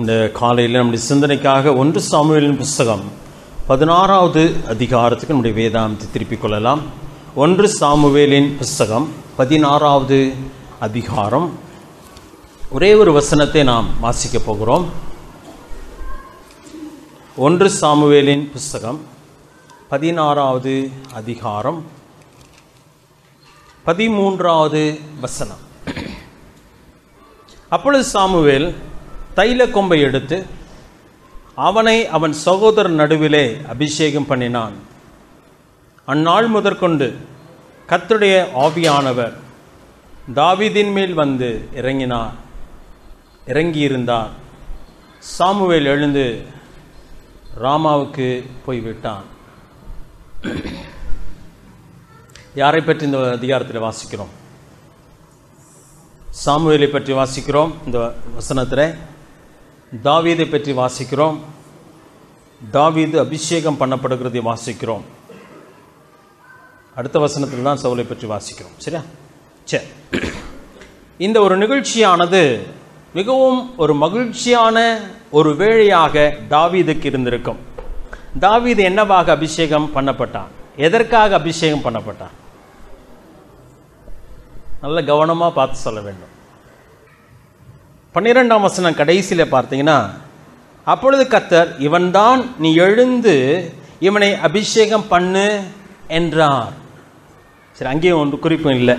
இந்த காலையில் நம்முடைய சிந்தனைக்காக 1 சாமுவேலின் புஸ்தகம் 16வது அதிகாரத்துக்கு நம்முடைய வேதாந்தத்தை திருப்பிக் கொள்ளலாம். 1 சாமுவேலின் புஸ்தகம் 16வது அதிகாரம். ஒரே ஒரு வசனத்தை நாம் வாசிக்கப் போகிறோம். 1 சாமுவேலின் புஸ்தகம் 16வது அதிகாரம் 13வது வசனம். அப்பொழுது சாமுவேல் தைல கொம்பை எடுத்து அவனை அவன் சகோதரர் நடுவிலே அபிஷேகம் பண்ணினான். அந்நாள் முதற்கொண்டு கர்த்தருடைய ஆவியானவர் தாவீதின் மேல் வந்து இறங்கியிருந்தார். சாமுவேல் எழுந்து ராமாவுக்கு போய்விட்டான். யாரை பற்றி இந்த அதிகாரத்தில் வாசிக்கிறோம்? சாமுவேலை பற்றி வாசிக்கிறோம். இந்த வசனத்தில் தாவீதை பற்றி வாசிக்கிறோம். தாவீது அபிஷேகம் பண்ணப்படுகிறதை வாசிக்கிறோம். அடுத்த வசனத்தில் தான் சவுலை பற்றி வாசிக்கிறோம். சரியா? சரி, இந்த ஒரு நிகழ்ச்சியானது மிகவும் ஒரு மகிழ்ச்சியான ஒரு வேளையாக தாவீதுக்கு இருந்திருக்கும். தாவீது என்னவாக அபிஷேகம் பண்ணப்பட்டான்? எதற்காக அபிஷேகம் பண்ணப்பட்டான்? நல்ல கவனமாக பார்த்து சொல்ல வேண்டும். 12ஆம் வசனம் கடைசியில் பார்த்தீங்கன்னா, அப்பொழுது கர்த்தர் இவன்தான், நீ எழுந்து இவனை அபிஷேகம் பண்ணு என்றார். சரி, அங்கேயும் ஒன்று குறிப்பும் இல்லை,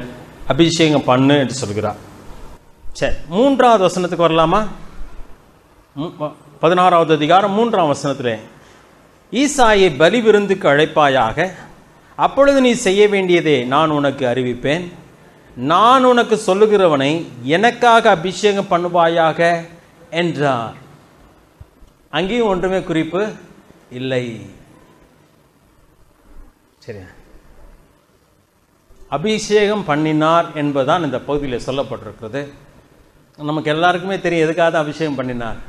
அபிஷேகம் பண்ணு என்று சொல்கிறார். சரி, 3வது வசனத்துக்கு வரலாமா? 16வது அதிகாரம் 3ஆம் வசனத்தில், ஈசாயை பலி விருந்துக்கு அழைப்பாயாக, அப்பொழுது நீ செய்ய வேண்டியதை நான் உனக்கு அறிவிப்பேன். நான் உனக்கு சொல்லுகிறவனை எனக்காக அபிஷேகம் பண்ணுவாயாக என்றார். அங்கேயும் ஒன்றுமே குறிப்பு இல்லை. சரி, அபிஷேகம் பண்ணினார் என்பதுதான் இந்த பகுதியில் சொல்லப்பட்டிருக்கிறது. நமக்கு எல்லாருக்குமே தெரியும் எதுக்காக அபிஷேகம் பண்ணினார்.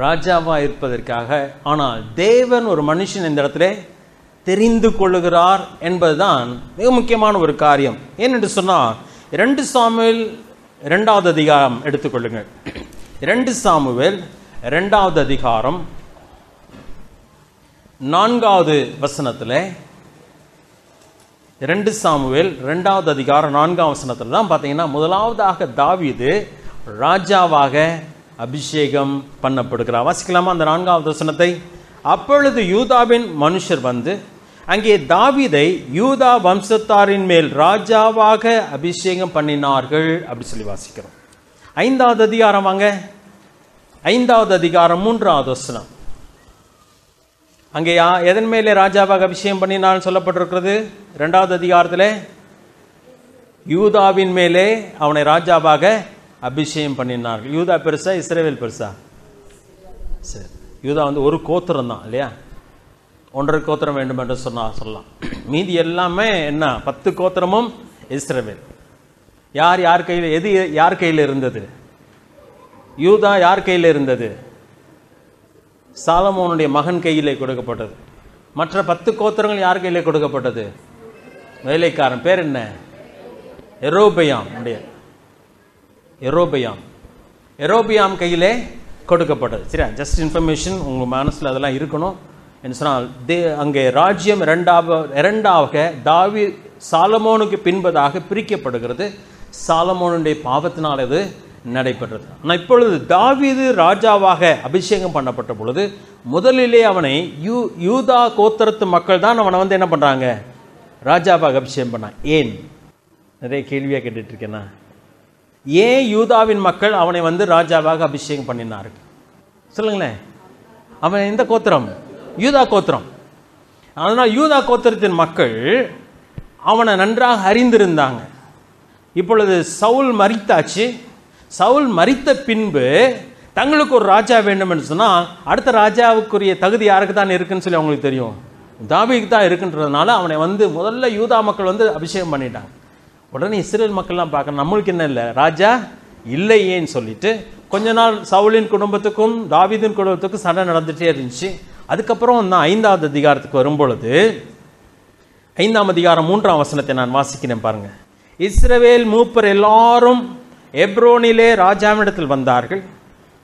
ராஜாவா இருப்பதற்காக. ஆனால் தேவன் ஒரு மனுஷன் இந்த இடத்துல தெரிந்து கொள்ளுகிறார் என்பதுதான் மிக முக்கியமான ஒரு காரியம். ஏனென்று சொன்னால் 2 சாமுவேல் 2வது அதிகாரம் எடுத்துக்கொள்ளுங்கள். 2 சாமுவேல் 2வது அதிகாரம் 4வது வசனத்தில், 2 சாமுவேல் 2வது அதிகாரம் 4ஆம் வசனத்தில் தான் பார்த்தீங்கன்னா, முதலாவதாக தாவீது ராஜாவாக அபிஷேகம் பண்ணப்படுகிறார். வாசிக்கலாமா அந்த 4வது வசனத்தை? அப்பொழுது யூதாவின் மனுஷர் வந்து அங்கே தாவீதை யூதா வம்சத்தாரின் மேல் ராஜாவாக அபிஷேகம் பண்ணினார்கள் அப்படி சொல்லி வாசிக்கிறோம். 5வது அதிகாரம் வாங்க. 5வது அதிகாரம் 3வது வசனம். அங்கே எதன் மேலே ராஜாவாக அபிஷேகம் பண்ணினார் சொல்லப்பட்டிருக்கிறது? 2வது அதிகாரத்தில் யூதாவின் மேலே அவனை ராஜாவாக அபிஷேகம் பண்ணினார்கள். யூதா பெருசா இஸ்ரவேல் பெருசா? சரி, யூதா வந்து ஒரு கோத்திரம் தான் இல்லையா? 1.5 கோத்திரம் வேண்டும் என்று சொல்லலாம். மீதி எல்லாமே என்ன? 10 கோத்திரமும் இஸ்ரவேல். யார் கையில், எது யார் கையில் இருந்தது? யூதா யார் கையில் இருந்தது? சாலமோனுடைய மகன் கையிலே கொடுக்கப்பட்டது. மற்ற 10 கோத்திரங்கள் யார் கையிலே கொடுக்கப்பட்டது? வேலைக்காரன் பேர் என்ன? எரோபியாம் கையிலே கொடுக்கப்பட்டது. சரியா? ஜஸ்ட் இன்ஃபர்மேஷன் உங்கள் மனசில் அதெல்லாம் இருக்கணும். என்று சொன்னால் அங்கே ராஜ்யம் இரண்டாக தாவீது சாலமோனுக்கு பின்பதாக பிரிக்கப்படுகிறது. சாலமோனுடைய பாவத்தினால் இது நடைபெற்றது. ஆனால் இப்பொழுது தாவீது ராஜாவாக அபிஷேகம் பண்ணப்பட்ட பொழுது முதலிலே அவனை யூதா கோத்திரத்து மக்கள் தான் அவனை வந்து என்ன பண்ணுறாங்க? ராஜாவாக அபிஷேகம் பண்ணான். ஏன்? நிறைய கேள்வியாக கேட்டுட்டு இருக்கேன்னா, ஏன் யூதாவின் மக்கள் அவனை வந்து ராஜாவாக அபிஷேகம் பண்ணினார்கள்? சொல்லுங்களேன். அவன் எந்த கோத்திரம்? யூதா கோத்திரம். அதனால் யூதா கோத்திரத்தின் மக்கள் அவனை நன்றாக அறிந்திருந்தாங்க. இப்பொழுது சவுல் மரித்தாச்சு. சவுல் மரித்த பின்பு தங்களுக்கு ஒரு ராஜா வேண்டும் என்று சொன்னால் அடுத்த ராஜாவுக்குரிய தகுதி யாருக்கு தான் இருக்குன்னு சொல்லி அவங்களுக்கு தெரியும். தாவீதுக்கு தான் இருக்குன்றதுனால அவனை வந்து முதல்ல யூதா மக்கள் வந்து அபிஷேகம் பண்ணிட்டாங்க. உடனே இஸ்ரேல் மக்கள்லாம் பார்க்க நம்மளுக்கு என்ன இல்லை, ராஜா இல்லையேன்னு சொல்லிட்டு கொஞ்ச நாள் சவுலின் குடும்பத்துக்கும் தாவீதின் குடும்பத்துக்கும் சண்டை நடந்துகிட்டே இருந்துச்சு. அதுக்கப்புறம் நான் 5வது அதிகாரத்துக்கு வரும்பொழுது 5ஆம் அதிகாரம் 3ஆம் வசனத்தை நான் வாசிக்கிறேன் பாருங்க. இஸ்ரவேல் மூப்பர் எல்லாரும் எப்ரோனிலே ராஜாவிடத்தில் வந்தார்கள்.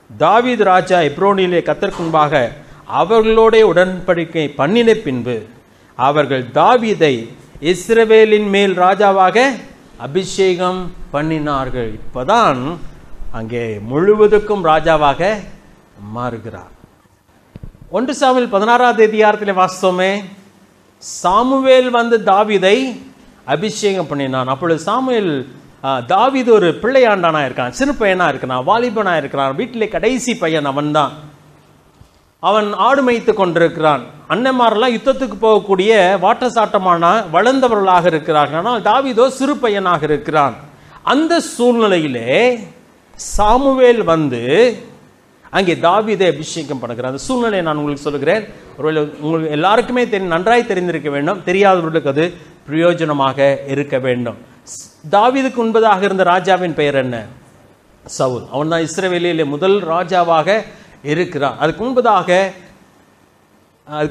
தாவீது ராஜா எப்ரோனிலே கர்த்தருக்கு முன்பாக அவர்களோட உடன்படிக்கை பண்ணின பின்பு அவர்கள் தாவீதை இஸ்ரவேலின் மேல் ராஜாவாக அபிஷேகம் பண்ணினார்கள். இப்பதான் அங்கே முழுவதுக்கும் ராஜாவாக மாறுகிறார். 1 சாமுவேல் 16 அதிகாரத்தில் வாசித்தோமே, சாமுவேல் வந்து தாவீதை அபிஷேகம் பண்ணினான். அப்பொழுது சாமுவேல் தாவீது ஒரு பிள்ளையாண்டானா இருக்கான், சிறு பையனா இருக்கிறான், வாலிபனா இருக்கிறான், வீட்டிலே கடைசி பையன் அவன் தான். அவன் ஆடு மேய்த்து கொண்டிருக்கிறான். அண்ணன்மாரெல்லாம் யுத்தத்துக்கு போகக்கூடிய வாட்டசாட்டமான வளர்ந்தவர்களாக இருக்கிறார்கள். ஆனால் தாவீதோ சிறு பையனாக இருக்கிறான். அந்த சூழ்நிலையிலே சாமுவேல் வந்து அங்கே தாவீதை அபிஷேகம் பண்ணுகிறார். அந்த சூழ்நிலையை நான் உங்களுக்கு சொல்லுகிறேன். ஒருவேளை உங்களுக்கு எல்லாருக்குமே நன்றாய் தெரிந்திருக்க வேண்டும், தெரியாதவர்களுக்கு அது பிரயோஜனமாக இருக்க வேண்டும். தாவீதுக்கு முன்பதாக இருந்த ராஜாவின் பெயர் என்ன? சவுல். அவன் தான் இஸ்ரவேலிலே முதல் ராஜாவாக இருக்கிறான். அதுக்கு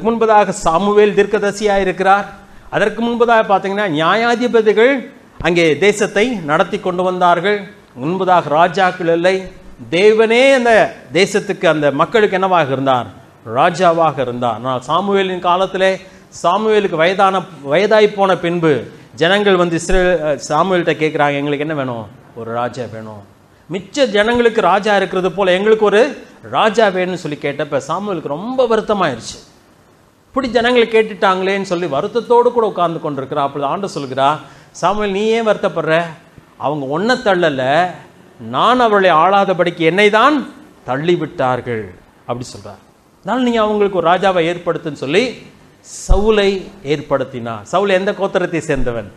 முன்பதாக சாமுவேல் தீர்க்கதரிசியாக இருக்கிறார். அதற்கு முன்பதாக பார்த்தீங்கன்னா நியாயாதிபதிகள் அங்கே தேசத்தை நடத்தி கொண்டு வந்தார்கள். முன்பதாக ராஜாக்கள் இல்லை. தேவனே அந்த தேசத்துக்கு அந்த மக்களுக்கு என்னவாக இருந்தார்? ராஜாவாக இருந்தார். ஆனால் சாமுவேலின் காலத்திலே சாமுவேலுக்கு வயதாய் போன பின்பு ஜனங்கள் வந்து சாமுவேல்கிட்ட கேட்குறாங்க, எங்களுக்கு என்ன வேணும்? ஒரு ராஜா வேணும். மிச்ச ஜனங்களுக்கு ராஜா இருக்கிறது போல எங்களுக்கு ஒரு ராஜா வேணும்னு சொல்லி கேட்டப்ப சாமுவேலுக்கு ரொம்ப வருத்தமாயிருச்சு. இப்படி ஜனங்களை கேட்டுட்டாங்களேன்னு சொல்லி வருத்தத்தோடு கூட உட்கார்ந்து கொண்டிருக்கிறா. அப்படி ஆண்டு சொல்கிறா, சாமுவேல் நீ ஏன் வருத்தப்படுற? அவங்க ஒன்றை தள்ளலை, நான் அவர்களை ஆளாதபடிக்கு என்னை தான் தள்ளிவிட்டார்கள் அப்படி சொல்றார். அதனால் நீங்க அவங்களுக்கு ஒரு ராஜாவை ஏற்படுத்துன்னு சொல்லி சவுலை ஏற்படுத்தினார். சவுல் எந்த கோத்திரத்தை சேர்ந்தவன்?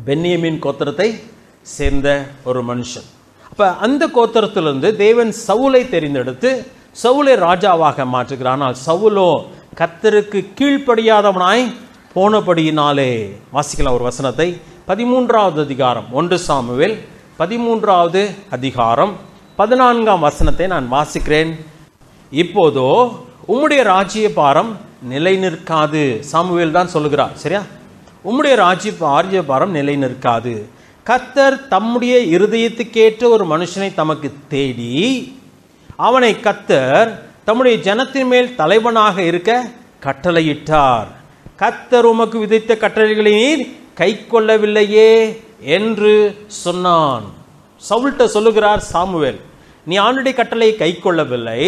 பென்யமீன் கோத்திரத்தை சேர்ந்த ஒரு மனுஷன். அப்ப அந்த கோத்திரத்திலிருந்து தேவன் சவுலை தெரிந்தெடுத்து சவுலை ராஜாவாக மாற்றுகிறார். ஆனால் சவுலோ கர்த்தருக்கு கீழ்ப்படியாதவனாய் போனபடியினாலே, வாசிக்கலாம் ஒரு வசனத்தை, 13வது அதிகாரம் 1 சாமுவேல் 13வது அதிகாரம் 14ஆம் வசனத்தை நான் வாசிக்கிறேன். இப்போதோ உம்முடைய ராஜ்ய பாரம் நிலை நிற்காது. சாமுவேல் தான் சொல்லுகிறார், சரியா? உம்முடைய ராஜ்ய பாரம் நிலை நிற்காது. கர்த்தர் தம்முடைய இருதயத்துக்கேற்ற ஒரு மனுஷனை தமக்கு தேடி அவனை கர்த்தர் தம்முடைய ஜனத்தின் மேல் தலைவனாக இருக்க கட்டளையிட்டார். கர்த்தர் உமக்கு விதித்த கட்டளைகளை நீர் கை கொள்ளவில்லையே என்று சொன்னான். சவுல்ட்ட சொல்லுகிறார் சாமுவேல், நீ ஆண்டுடைய கட்டளையை கை கொள்ளவில்லை,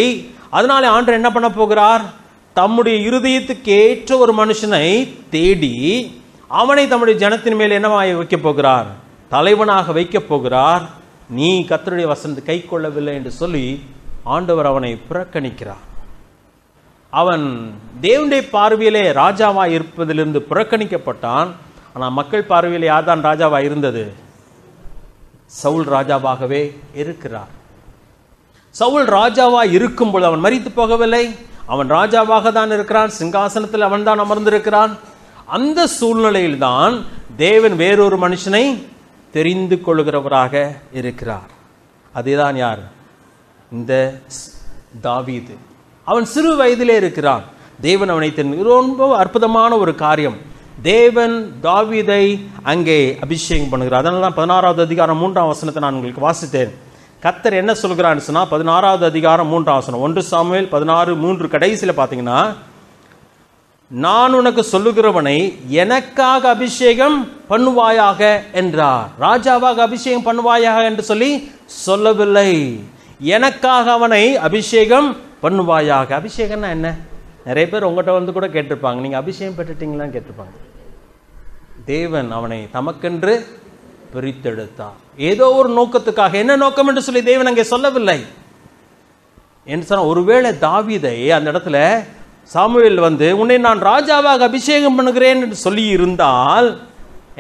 அதனால ஆண்டவர் என்ன பண்ண போகிறார்? தம்முடைய இருதயத்துக்கு ஏற்ற ஒரு மனுஷனை தேடி அவனை தம்முடைய ஜனத்தின் மேல் என்னவாக வைக்க போகிறார்? தலைவனாக வைக்க போகிறார். நீ கர்த்தருடைய வசனத்தை கை கொள்ளவில்லை என்று சொல்லி ஆண்டவர் அவனை புறக்கணிக்கிறார். அவன் தேவனுடைய பார்வையிலே ராஜாவாக இருப்பதிலிருந்து புறக்கணிக்கப்பட்டான். ஆனால் மக்கள் பார்வையிலே யார்தான் ராஜாவாக இருந்தது? சவுல் ராஜாவாகவே இருக்கிறார். சவுல் ராஜாவாக இருக்கும்போது அவன் மரித்து போகவில்லை, அவன் ராஜாவாக தான் இருக்கிறான், சிங்காசனத்தில் அவன் தான் அமர்ந்திருக்கிறான். அந்த சூழ்நிலையில் தான் தேவன் வேறொரு மனுஷனை தெரிந்து கொள்கிறவராக இருக்கிறார். அதுதான் யார்? இந்த தாவீது. அவன் சிறு வயதிலே இருக்கிறான். தேவன் அவனை ரொம்ப அற்புதமான ஒரு காரியம். தேவன் தாவீதை அங்கே அபிஷேகம் பண்ணுகிறார். அதனால தான் 16வது அதிகாரம் 3ஆம் வசனத்தை நான் உங்களுக்கு வாசித்தேன். கர்த்தர் என்ன சொல்கிறான்னு சொன்னா 16வது அதிகாரம் 3ஆம் வசனம் 1 சாமுவேல் 16:3 கடைசியில் பார்த்தீங்கன்னா, நான் உனக்கு சொல்லுகிறவனை எனக்காக அபிஷேகம் பண்ணுவாயாக என்றார். ராஜாவாக அபிஷேகம் பண்ணுவாயாக என்று சொல்லி சொல்லவில்லை, எனக்காக அவனை அபிஷேகம் பண்ணுவாயாக. அபிஷேகம்னா என்ன? நிறைய பேர் உங்கள்கிட்ட வந்து கூட கேட்டிருப்பாங்க, நீங்க அபிஷேகம் பெற்றுட்டீங்களான்னு கேட்டிருப்பாங்க. தேவன் அவனை தமக்கென்று பிரித்தெடுத்தார். ஏதோ ஒரு நோக்கத்துக்காக. என்ன நோக்கம் என்று சொல்லி தேவன் அங்கே சொல்லவில்லை என்று சொன்ன. ஒருவேளை தாவீதை அந்த இடத்துல சாமுவேல் வந்து உன்னை நான் ராஜாவாக அபிஷேகம் பண்ணுகிறேன் என்று சொல்லி இருந்தால்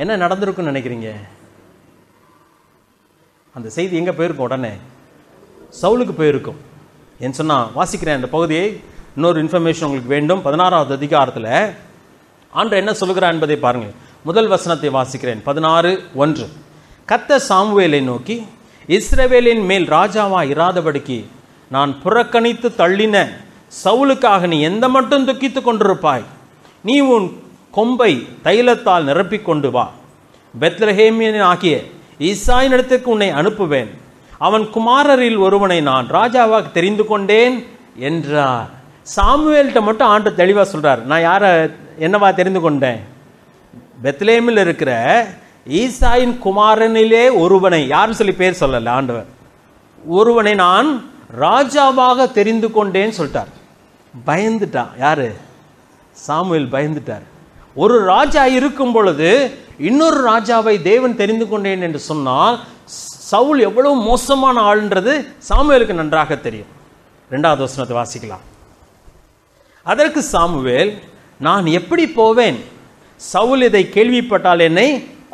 என்ன நடந்திருக்குன்னு நினைக்கிறீங்க? அந்த செய்தி எங்க போயிருக்கும்? உடனே சவுலுக்கு போயிருக்கும். ஏன்னு சொன்னா, வாசிக்கிறேன் அந்த பகுதியை, இன்னொரு இன்ஃபர்மேஷன் உங்களுக்கு வேண்டும். 16வது அதிகாரத்தில் ஆண்டவர் என்ன சொல்லுகிறார் என்பதை பாருங்க. முதல் வசனத்தை வாசிக்கிறேன். 16:1. கர்த்தர் சாமுவேலை நோக்கி, இஸ்ரவேலின் மேல் ராஜாவா இராதபடிக்கு நான் புறக்கணித்து தள்ளின சவுலுக்காக நீ எந்த மட்டும் துக்கித்துக் கொண்டிருப்பாய்? நீ உன் கொம்பை தைலத்தால் நிரப்பிக் கொண்டு வா. பெத்லஹேமியன் ஆகிய ஈசாயின் இடத்துக்கு உன்னை அனுப்புவேன். அவன் குமாரரில் ஒருவனை நான் ராஜாவாக தெரிந்து கொண்டேன் என்றார். சாமுவேல்கிட்ட மட்டும் ஆண்டவர் தெளிவாக சொல்றார், நான் யாரை என்னவா தெரிந்து கொண்டேன்? பெத்லேமில் இருக்கிற ஈசாயின் குமாரனிலே ஒருவனை, யாரும் சொல்லி பேர் சொல்லல ஆண்டவர், ஒருவனை நான் ராஜாவாக தெரிந்து கொண்டேன்னு சொல்லிட்டார். பயந்துட்டான். யாரு? சாமுவேல் பயந்துட்டார். ஒரு ராஜா இருக்கும் பொழுது இன்னொரு ராஜாவை தேவன் தெரிந்து கொண்டேன் என்று சொன்னால் சவுல் எவ்வளவு மோசமான ஆள்ன்றது சாமுவேலுக்கு நன்றாக தெரியும். 2வது வசனத்தை வாசிக்கலாம். அதற்கு சாமுவேல், நான் எப்படி போவேன்? சவுல் இதை கேள்விப்பட்டால் என்னை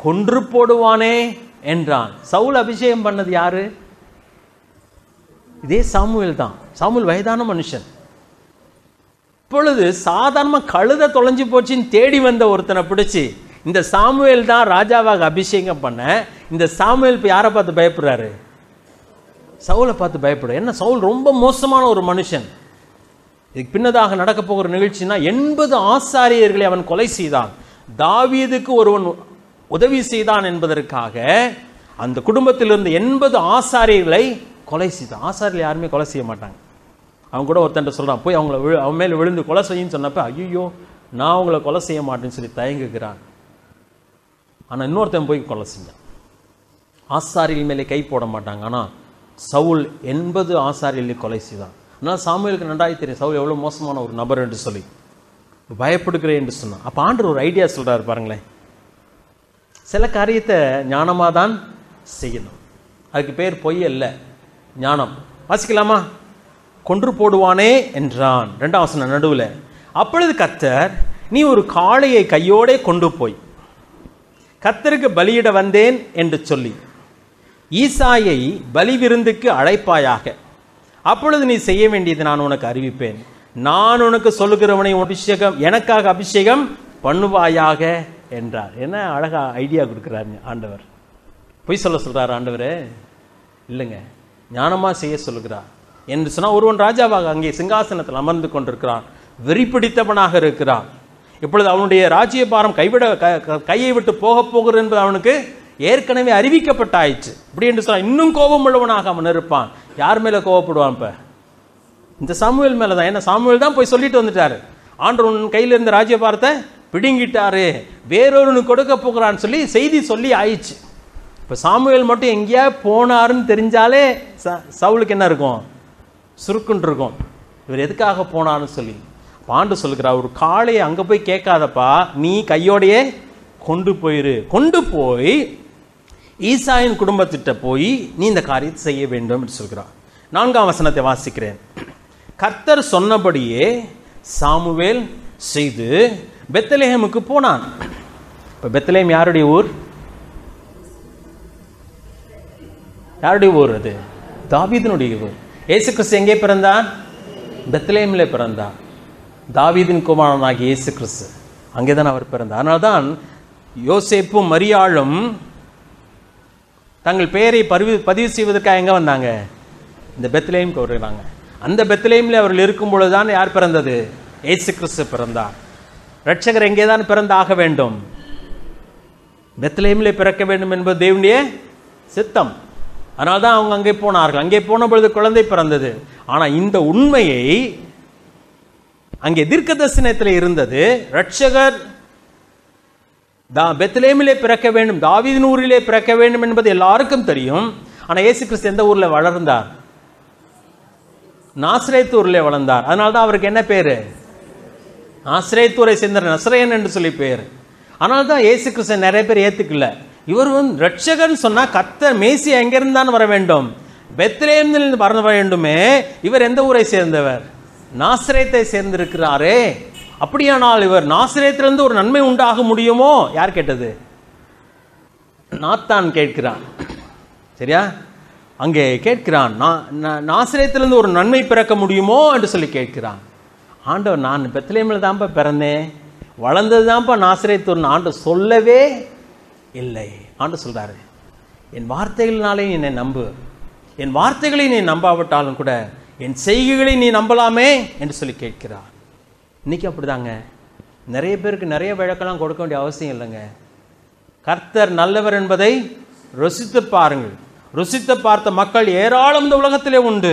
கொன்று போடுவானே என்றான். சவுல் அபிஷேகம் பண்ணது யாரு? இதே சாமுவேல் தான். சாமுவேல் வயதான மனுஷன். இப்பொழுது சாதாரணமாக கழுத தொலைஞ்சு போச்சுன்னு தேடி வந்த ஒருத்தனை பிடிச்சி இந்த சாமுவேல் தான் ராஜாவாக அபிஷேகம் பண்ண, இந்த சாமுவேல் இப்போ யாரை பார்த்து பயப்படுறாரு? சவுலை பார்த்து பயப்படுற. என்ன, சவுல் ரொம்ப மோசமான ஒரு மனுஷன். இதுக்கு பின்னதாக நடக்க போகிற நிகழ்ச்சினா 80 ஆசாரியர்களை அவன் கொலை செய்தான். தாவீதுக்கு ஒருவன் உதவி செய்தான் என்பதற்காக அந்த குடும்பத்திலிருந்து 80 ஆசாரியர்களை கொலை செய்தான். ஆசாரியர்கள் யாருமே கொலை செய்ய மாட்டாங்க. அவன் கூட ஒருத்தன் சொல்றான், போய் அவன் மேல விழுந்து கொலை செய்யும் சொன்னப்ப, ஐயோ நான் அவங்கள கொலை செய்ய மாட்டேன்னு சொல்லி தயங்குகிறான். ஆனா இன்னொருத்தன் போய் கொலை செஞ்சான். ஆசாரியர்கள் மேலே கை போட மாட்டாங்க. ஆனா சவுல் 80 ஆசாரியர்களை கொலை செய்தான். அதனால சாமுவேலுக்கு நன்றாய் தெரியும் சவுல் எவ்வளவு மோசமான ஒரு நபர் என்று சொல்லி பயப்படுகிறேன் என்று சொன்னான். அப்ப ஆண்டவர் ஒரு ஐடியா சொல்றாரு பாருங்களேன். சில காரியத்தை ஞானமா தான் செய்யணும். அதுக்கு பேர் பொய் அல்ல, ஞானம். வாசிக்கலாமா? கொன்று போடுவானே என்றான். 2ஆம் வசனம் நடுவில். அப்பொழுது கர்த்தர், நீ ஒரு காளையை கையோடே கொண்டு போய் கர்த்தருக்கு பலியிட வந்தேன் என்று சொல்லி ஈசாயை பலி விருந்துக்கு அழைப்பாயாக. அப்பொழுது நீ செய்ய வேண்டியது நான் உனக்கு அறிவிப்பேன். நான் உனக்கு சொல்லுகிறவனை எனக்காக அபிஷேகம் பண்ணுவாயாக என்றார். என்ன அழகா ஐடியா கொடுக்கிறார் ஆண்டவர். பொய் சொல்றார் ஆண்டவரே? இல்லைங்க, ஞானமா செய்ய சொல்லுகிறார். என்று சொன்னால் ஒருவன் ராஜாவாக அங்கே சிங்காசனத்தில் அமர்ந்து கொண்டிருக்கிறான், வெறி பிடித்தவனாக இருக்கிறான். இப்பொழுது அவனுடைய ராஜ்யபாரம் கையை விட்டு போக போகிறது என்பது அவனுக்கு ஏற்கனவே அறிவிக்கப்பட்டாயிற்று. இப்படி என்று சொன்னால் இன்னும் கோபம் உள்ளவனாக அவன் இருப்பான். யார் மேல கோபப்படுவான்? இப்ப இந்த சாமுவேல் மேலதான். ஏன்னா சாமுவேல் தான் போய் சொல்லிட்டு வந்துட்டாரு, ஆண்டவர் உன் கையில இருந்த ராஜ்யபாரத்தை பிடுங்கிட்டாரு, வேறொரு கொடுக்க போகிறான்னு சொல்லி செய்தி சொல்லி ஆயிடுச்சு. இப்ப சாமுவேல் மட்டும் எங்கேயா போனாருன்னு தெரிஞ்சாலே சவுலுக்கு என்ன இருக்கும்? சுருக்குன்னு இருக்கும். இவர் எதுக்காக போனார்னு சொல்லி ஆண்டு சொல்லுகிறார், ஒரு காளையை அங்க போய் கேட்காதப்பா, நீ கையோடையே கொண்டு போயிரு. கொண்டு போய் ஈசாயின் குடும்பத்திட்ட போய் நீ இந்த காரியத்தை செய்ய வேண்டும் என்று சொல்கிறார். 4ஆம் வசனத்தை வாசிக்கிறேன். கர்த்தர் சொன்னபடியே சாமுவேல் செய்து பெத்லெஹேமுக்கு போனான். இப்ப பெத்லெஹேம் யாருடைய ஊர்? யாருடைய ஊர் அது? தாவீதினுடைய ஊர். இயேசு கிறிஸ்து எங்கே பிறந்தார்? பெத்லெஹேமிலே பிறந்தார். தாவீதின் குமாரனாகிய இயேசு கிறிஸ்து அங்கேதான் அவர் பிறந்தார். அதனால்தான் யோசேப்பும் மரியாளும் தங்கள் பெயரை பதிவு செய்வதற்காக எங்க வந்தாங்க? இந்த பெத்லெஹேமுக்கு வருகிறாங்க. அந்த பெத்லெஹேமில் அவர்கள் இருக்கும் பொழுதுதான் யார் பிறந்தது? இயேசு கிறிஸ்து பிறந்தார். ரட்சகர் எங்கேதான் பிறந்தாக வேண்டும்? பெத்லெஹேமிலே பிறக்க வேண்டும் என்பது தேவனுடைய சித்தம். அதனால்தான் அவங்க அங்கே போனார்கள். அங்கே போன பொழுது குழந்தை பிறந்தது. ஆனா இந்த உண்மையை அங்கே தீர்க்க தரிசனத்தில் இருந்தது. ரட்சகர் பெத்லெஹேமிலே பிறக்க வேண்டும், தாவீதின் ஊரிலே பிறக்க வேண்டும் என்பது எல்லாருக்கும் தெரியும். ஆனா இயேசு கிறிஸ்து எந்த ஊர்ல வளர்ந்தார்? நாசரேத் ஊரிலே வளர்ந்தார். அதனால்தான் அவருக்கு என்ன பேரு? நாசரேத்தூரை சேர்ந்த நசரேயன் என்று சொல்லி பேர். அதனால்தான் இயேசு கிறிஸ்து நிறைய பேர் ஏத்துக்கல. இவர் ரட்சகர்னு சொன்னா கர்த்தர் மேசியா எங்கிருந்தான் வர வேண்டும்? பெத்லெஹேமில் வர வேண்டுமே. இவர் எந்த ஊரை சேர்ந்தவர்? நாசரேத்தை சேர்ந்திருக்கிறாரே. அப்படியானால் இவர் நாசரேத்திலிருந்து ஒரு நன்மை உண்டாக முடியுமோ? யார் கேட்டது? நாத்தான் கேட்கிறான். சரியா? அங்கே கேட்கிறான், நாசரேத்திலிருந்து ஒரு நன்மை பிறக்க முடியுமோ என்று சொல்லி கேட்கிறான். ஆண்டவர், நான் பெத்லெஹேமில் தான்ப்பா பிறந்தேன், வளர்ந்தது தான்ப்பா நாசரேத்தூர் ஆண்டு சொல்லவே இல்லை. ஆண்டு சொல்றாரு, என் வார்த்தைகளினாலே என்னை நம்பு, என் வார்த்தைகளை நீ நம்பாவிட்டாலும் கூட என் செய்கைகளை நீ நம்பலாமே என்று சொல்லி கேட்கிறார். இன்னைக்கு அப்படிதாங்க. நிறைய பேருக்கு நிறைய விளக்கெல்லாம் கொடுக்க வேண்டிய அவசியம் இல்லைங்க. கர்த்தர் நல்லவர் என்பதை ருசித்து பாருங்கள். ருசித்து பார்த்த மக்கள் ஏராளம் இந்த உலகத்திலே உண்டு.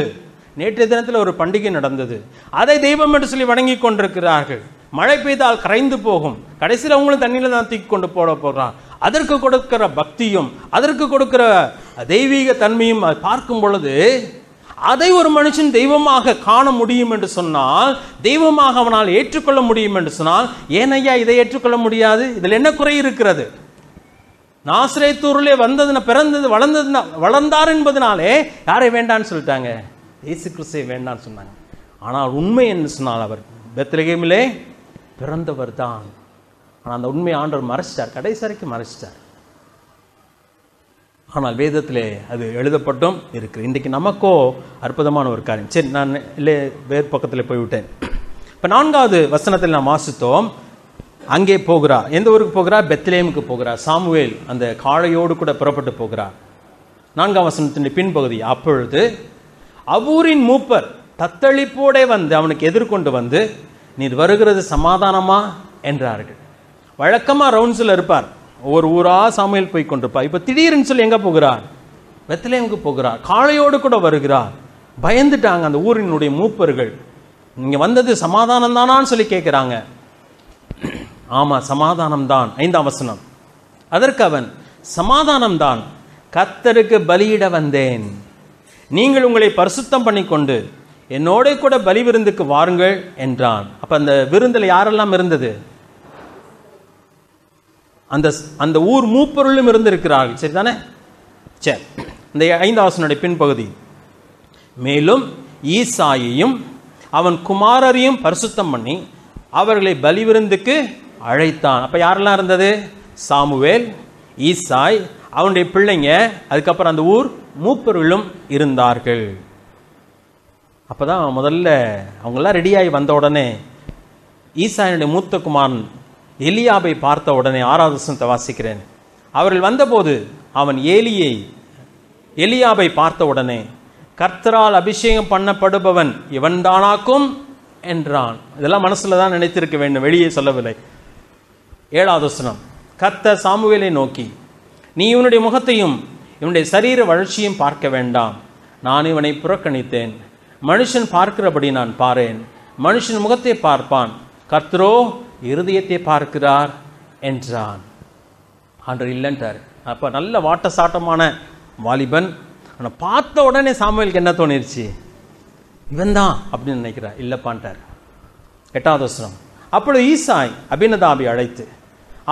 நேற்றைய தினத்தில் ஒரு பண்டிகை நடந்தது. அதை தெய்வம் என்று சொல்லி வணங்கி கொண்டிருக்கிறார்கள். மழை பெய்தால் கரைந்து போகும், கடைசியில் அவங்களும் தண்ணியில் தான் தூக்கி கொண்டு போட போகிறான். அதற்கு கொடுக்கிற பக்தியும் அதற்கு கொடுக்கிற தெய்வீக தன்மையும் பார்க்கும் பொழுது அதை ஒரு மனுஷன் தெய்வமாக காண முடியும் என்று சொன்னால், தெய்வமாக அவனால் ஏற்றுக்கொள்ள முடியும் என்று சொன்னால், ஏன் ஐயா இதை ஏற்றுக்கொள்ள முடியாது? இதில் என்ன குறை இருக்கிறது? நாசரேத்தூரிலே வந்ததுன பிறந்தது வளர்ந்தார் என்பதனாலே யாரை வேண்டான்னு சொல்லிட்டாங்க? இயேசு கிறிஸ்துவை வேண்டான்னு சொன்னாங்க. ஆனால் உண்மை என்ன சொன்னால், அவர் பெத்லகேமிலே பிறந்தவர் தான். ஆனால் அந்த உண்மை ஆண்டவர் மறைச்சிட்டார், கடைசி வரைக்கும் மறைச்சிட்டார். ஆனால் வேதத்திலே அது எழுதப்பட்டும் இருக்கு. இன்றைக்கு நமக்கோ அற்புதமான ஒரு காரியம். சரி, நான் இல்லை வேறு பக்கத்தில் போய்விட்டேன். இப்போ 4வது வசனத்தில் நாம் வாசித்தோம். அங்கே போகிறார். எந்த ஊருக்கு போகிறார்? பெத்லகேமுக்கு போகிறார். சாமுவேல் அந்த காளையோடு கூட புறப்பட்டு போகிறார். 4ஆம் வசனத்தின் பின்பகுதி, அப்பொழுது அவ்வூரின் மூப்பர் தத்தளிப்போடே வந்து அவனுக்கு எதிர்கொண்டு வந்து, நீர் வருகிறது சமாதானமா என்றார்கள். வழக்கமாக ரவுண்ட்ஸில் இருப்பார், ஒவ்வொரு ஊரா சாமுவேல் போய் கொண்டிருப்பார். இப்போ திடீர்னு சொல்லி எங்கே போகிறார்? பெத்லகேமுக்கு போகிறார். காளையோடு கூட வருகிறார். பயந்துட்டாங்க அந்த ஊரினுடைய மூப்பர்கள். நீங்கள் வந்தது சமாதானம் தானான்னு சொல்லி கேட்குறாங்க. ஆமாம், சமாதானம் தான். 5ஆம் வசனம், அதற்கு அவன், சமாதானம் தான், கர்த்தருக்கு பலியிட வந்தேன். நீங்கள் உங்களை பரிசுத்தம் பண்ணிக்கொண்டு என்னோட கூட பலி விருந்துக்கு வாருங்கள் என்றான். அப்ப அந்த விருந்தில் யாரெல்லாம் இருந்தது? அந்த ஊர் மூப்பொருளும் இருந்திருக்கிறார்கள். சரிதானே? சரி, இந்த 5ஆம் வசனத்துடைய பின்பகுதி, மேலும் ஈசாயையும் அவன் குமாரரையும் பரிசுத்தம் பண்ணி அவர்களை பலி விருந்துக்கு அழைத்தான். அப்ப யாரெல்லாம் இருந்தது? சாமுவேல், ஈசாய், அவனுடைய பிள்ளைங்க, அதுக்கப்புறம் அந்த ஊர் மூப்பர்களும் இருந்தார்கள். அப்பதான் முதல்ல அவங்கெல்லாம் ரெடியாகி வந்த உடனே ஈசாயினுடைய மூத்த குமாரன் எலியாபை பார்த்த உடனே 6வது வசனத்தை வாசிக்கிறேன். அவர்கள் வந்தபோது அவன் எலியாபை பார்த்த உடனே, கர்த்தரால் அபிஷேகம் பண்ணப்படுபவன் இவன் தானாக்கும் என்றான். இதெல்லாம் மனசுல தான் நினைத்திருக்க வேண்டும், வெளியே சொல்லவில்லை. 7வது வசனம், கர்த்தர் சாமுவேலை நோக்கி, நீ இவனுடைய முகத்தையும் இவனுடைய சரீர வளர்ச்சியும் பார்க்க வேண்டாம். நான் இவனை புறக்கணித்தேன். மனுஷன் பார்க்கிறபடி நான் பாரேன். மனுஷன் முகத்தை பார்ப்பான், கர்த்தரோ இருதயத்தை பார்க்கிறார் என்றான். ஆண்டவர் இல்லைன்றார். அப்ப நல்ல வாட்ட சாட்டமான வாலிபன். ஆனால் பார்த்த உடனே சாமுவேலுக்கு என்ன தோணிருச்சு? இவன் தான் அப்படின்னு நினைக்கிறார். இல்லப்பான்ட்டார். 8வது வசனம், அப்பொழுது ஈசாய் அபினதாபை அழைத்து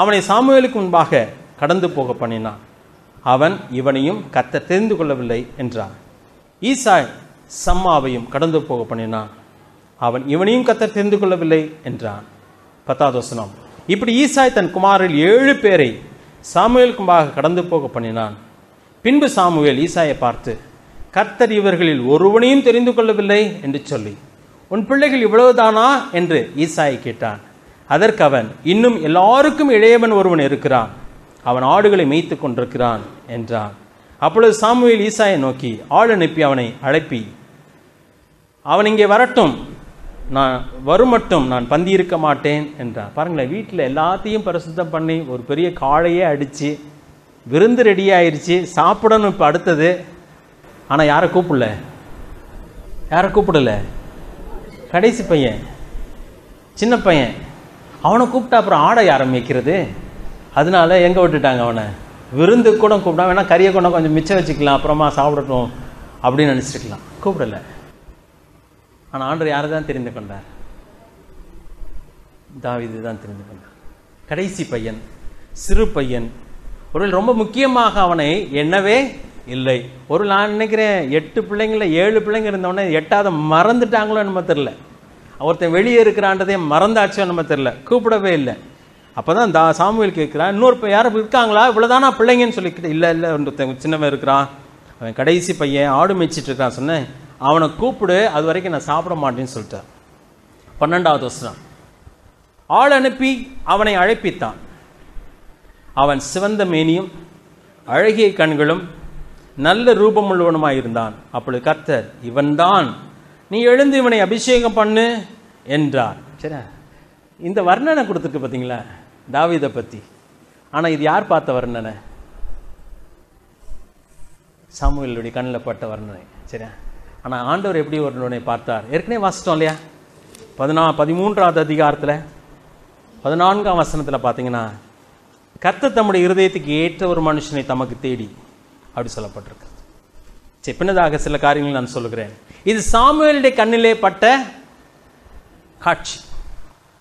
அவனை சாமுவேலுக்கு முன்பாக கடந்து போக பண்ணினான். அவன் இவனையும் கர்த்தர் தெரிந்து கொள்ளவில்லை என்றான். ஈசாய் சம்மாவையும் கடந்து போக பண்ணினான். அவன் இவனையும் கர்த்தர் தெரிந்து கொள்ளவில்லை என்றான். 10வது வசனம், இப்படி ஈசாய் தன் குமாரில் 7 பேரை சாமுவேலுக்கு முன்பாக கடந்து போக பண்ணினான். பின்பு சாமுவேல் ஈசாயை பார்த்து, கர்த்தர் இவர்களில் ஒருவனையும் தெரிந்து கொள்ளவில்லை என்று சொல்லி, உன் பிள்ளைகள் இவ்வளவுதானா என்று ஈசாயை கேட்டான். அதற்கு அவன், இன்னும் எல்லாருக்கும் இளையவன் ஒருவன் இருக்கிறான், அவன் ஆடுகளை மேய்த்து கொண்டிருக்கிறான் என்றான். அப்பொழுது சாமுவேல் ஈசாயை நோக்கி, ஆள் அனுப்பி அவனை அழைப்பி, அவன் இங்கே வரட்டும், நான் வருமட்டும் நான் பந்தி இருக்க மாட்டேன் என்றான். பாருங்களேன், வீட்டில் எல்லாத்தையும் பரிசுத்தம் பண்ணி ஒரு பெரிய காளையே அடித்து விருந்து ரெடி ஆயிடுச்சு, சாப்பிடணும் இப்போ அடுத்தது. ஆனால் யாரை கூப்பிடல? கடைசி பையன், சின்ன பையன், அவனை கூப்பிட்டா அப்புறம் ஆடை யாரை மேய்க்கிறது? அதனால எங்கே விட்டுட்டாங்க அவனை? விருந்து கூட கூப்பிட்டா வேணா கறியை கொண்டா கொஞ்சம் மிச்சம் வச்சுக்கலாம், அப்புறமா சாப்பிடட்டும் அப்படின்னு நினச்சிருக்கலாம். கூப்பிடல. ஆனால் ஆண்டவர் யாரை தான் தெரிந்து கொண்டார்? தாவீது தான் தெரிந்து கொண்டார். கடைசி பையன், சிறு பையன். ஒரு ரொம்ப முக்கியமாக அவனை எண்ணவே இல்லை. நான் நினைக்கிறேன் 8 பிள்ளைங்கள 7 பிள்ளைங்க இருந்தவொடனே 8வது மறந்துட்டாங்களோ நம்ம தெரியல. ஒருத்தன் வெளியே இருக்கிறான்றதே மறந்தாச்சோ நம்ம தெரியல. கூப்பிடவே இல்லை. அப்போதான் சாமுவேல் கேட்குறான், இன்னொரு யாரும் இருக்காங்களா, இவ்வளோதானா பிள்ளைங்கன்னு சொல்லிக்கிட்டு, இல்லை ஒருத்தன் சின்னவன் இருக்கிறான், அவன் கடைசி பையன், ஆடு மேய்ச்சிட்டு இருக்கான். சொன்னேன், அவனை கூப்பிடு, அது வரைக்கும் நான் சாப்பிட மாட்டேன்னு சொல்லிட்டான். 12வது வசனம், ஆள் அனுப்பி அவனை அழைப்பித்தான். அவன் சிவந்த மேனியும் அழகிய கண்களும் நல்ல ரூபமுள்ளவனுமாயிருந்தான். அப்பொழுது கர்த்தர், இவன்தான், நீ எழுந்து இவனை அபிஷேகம் பண்ணு என்றார். சரி, இந்த வர்ணனை கொடுத்துருக்கு பார்த்தீங்களா தாவீதை பற்றி. ஆனால் இது யார் பார்த்த வர்ணனை? சாமுவேலுடைய கண்ணில் பட்ட வர்ணனை. சரியா? ஆனால் ஆண்டவர் எப்படி வர்ணனை பார்த்தார்? ஏற்கனவே வாசித்தோம் இல்லையா? 13வது அதிகாரத்தில் 14ஆம் வசனத்தில் பார்த்தீங்கன்னா, கர்த்தர் தம்முடைய இருதயத்துக்கு ஏற்ற ஒரு மனுஷனை தமக்கு தேடி அப்படி சொல்லப்பட்டிருக்கு. சரி, பின்னதாக சில காரியங்கள் நான் சொல்லுகிறேன். இது சாமுவேலுடைய கண்ணிலே பட்ட காட்சி.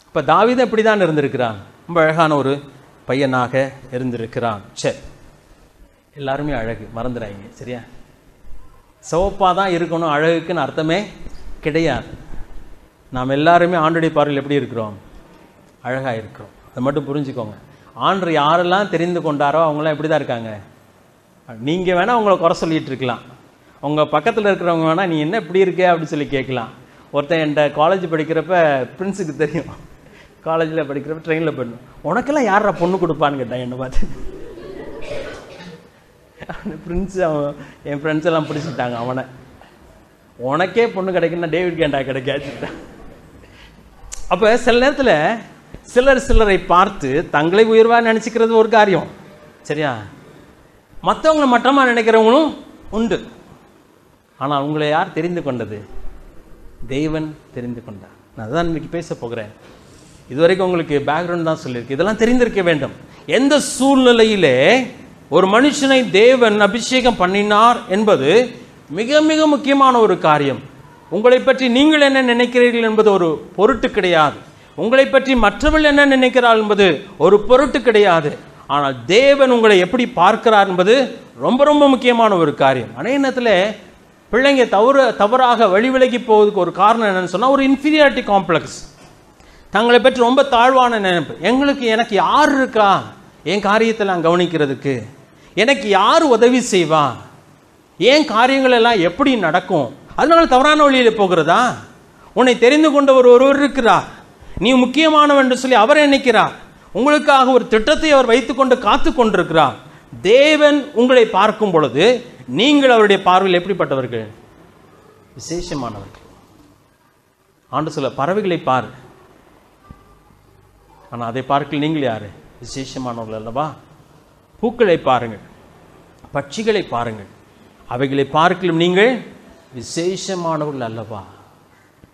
இப்போ தாவீது அப்படிதான் இருந்திருக்கிறான், ரொம்ப அழகான ஒரு பையனாக இருந்திருக்கிறான். சரி, எல்லாருமே அழகு மறந்துடாங்க. சரியா? சிவப்பாக தான் இருக்கணும், அழகுக்குன்னு அர்த்தமே கிடையாது. நாம் எல்லாருமே ஆண்டுடைய பார்வையில் எப்படி இருக்கிறோம்? அழகாக இருக்கிறோம். அதை மட்டும் புரிஞ்சுக்கோங்க. ஆண்டு யாரெல்லாம் தெரிந்து கொண்டாரோ அவங்களாம் எப்படி தான் இருக்காங்க. நீங்கள் வேணால் உங்களை குறை சொல்லிகிட்டு இருக்கலாம், உங்கள் பக்கத்தில் இருக்கிறவங்க வேணால் நீ என்ன இப்படி இருக்க அப்படின்னு சொல்லி கேட்கலாம். ஒருத்தன் என்கிட்ட காலேஜ் படிக்கிறப்ப பிரின்ஸுக்கு தெரியும், காலேஜில் படிக்கிறப்ப ட்ரெயினில் போயிடணும், உனக்கெல்லாம் யாரா பொண்ணு கொடுப்பான்னு கேட்டான் என்னை பார்த்து. பிரின்ஸு அவன் என் ஃப்ரெண்ட்ஸ் எல்லாம் பிடிச்சிட்டாங்க அவனை. உனக்கே பொண்ணு கிடைக்குன்னா டேவிட் கேண்டா கிடைக்காது. அப்போ சில நேரத்தில் சிலரை பார்த்து தங்களை உயர்வாக நினச்சிக்கிறது ஒரு காரியம். சரியா? மற்றவங்களை மட்டமாக நினைக்கிறவங்களும் உண்டு. ஆனால் உங்களை யார் தெரிந்து கொண்டது? தேவன் தெரிந்து கொண்டார். நான் அதுதான் இன்னைக்கு பேச போகிறேன். இதுவரைக்கும் உங்களுக்கு பேக்ரவுண்ட் தான் சொல்லியிருக்கு, இதெல்லாம் தெரிந்திருக்க வேண்டும். எந்த சூழ்நிலையிலே ஒரு மனுஷனை தேவன் அபிஷேகம் பண்ணினார் என்பது மிக மிக முக்கியமான ஒரு காரியம். உங்களை பற்றி நீங்கள் என்ன நினைக்கிறீர்கள் என்பது ஒரு பொருட்டு கிடையாது. உங்களை பற்றி மற்றவர்கள் என்ன நினைக்கிறார் என்பது ஒரு பொருட்டு கிடையாது. ஆனால் தேவன் உங்களை எப்படி பார்க்கிறார் என்பது ரொம்ப ரொம்ப முக்கியமான ஒரு காரியம். அநேக நேரத்தில் பிள்ளைங்க தவறாக வழிவிலகி போவதுக்கு ஒரு காரணம் என்னன்னு சொன்னால், ஒரு இன்ஃபீரியாரிட்டி காம்ப்ளெக்ஸ், தங்களை பற்றி ரொம்ப தாழ்வான நினைப்பு. எனக்கு யார் இருக்கா என் காரியத்தை நான் கவனிக்கிறதுக்கு? எனக்கு யார் உதவி செய்வா? ஏன் காரியங்கள் எல்லாம் எப்படி நடக்கும்? அதனால தவறான வழியில் போகிறதா? உன்னை தெரிந்து கொண்டவர் ஒருவர் இருக்கிறார், நீ முக்கியமானவன் என்று சொல்லி அவர் நினைக்கிறார். உங்களுக்காக ஒரு திட்டத்தை அவர் வைத்துக்கொண்டு காத்து கொண்டிருக்கிறார். தேவன் உங்களை பார்க்கும் பொழுது நீங்கள் அவருடைய பார்வையில் எப்படிப்பட்டவர்கள்? விசேஷமானவர்கள். ஆண்டு சொல்ல, பறவைகளை பாரு, ஆனால் அதை பார்க்கல நீங்கள் யாரு? விசேஷமானவர்கள் அல்லவா? பூக்களை பாருங்கள், பட்சிகளை பாருங்கள், அவைகளை பார்க்கலும் நீங்கள் விசேஷமானவர்கள் அல்லவா?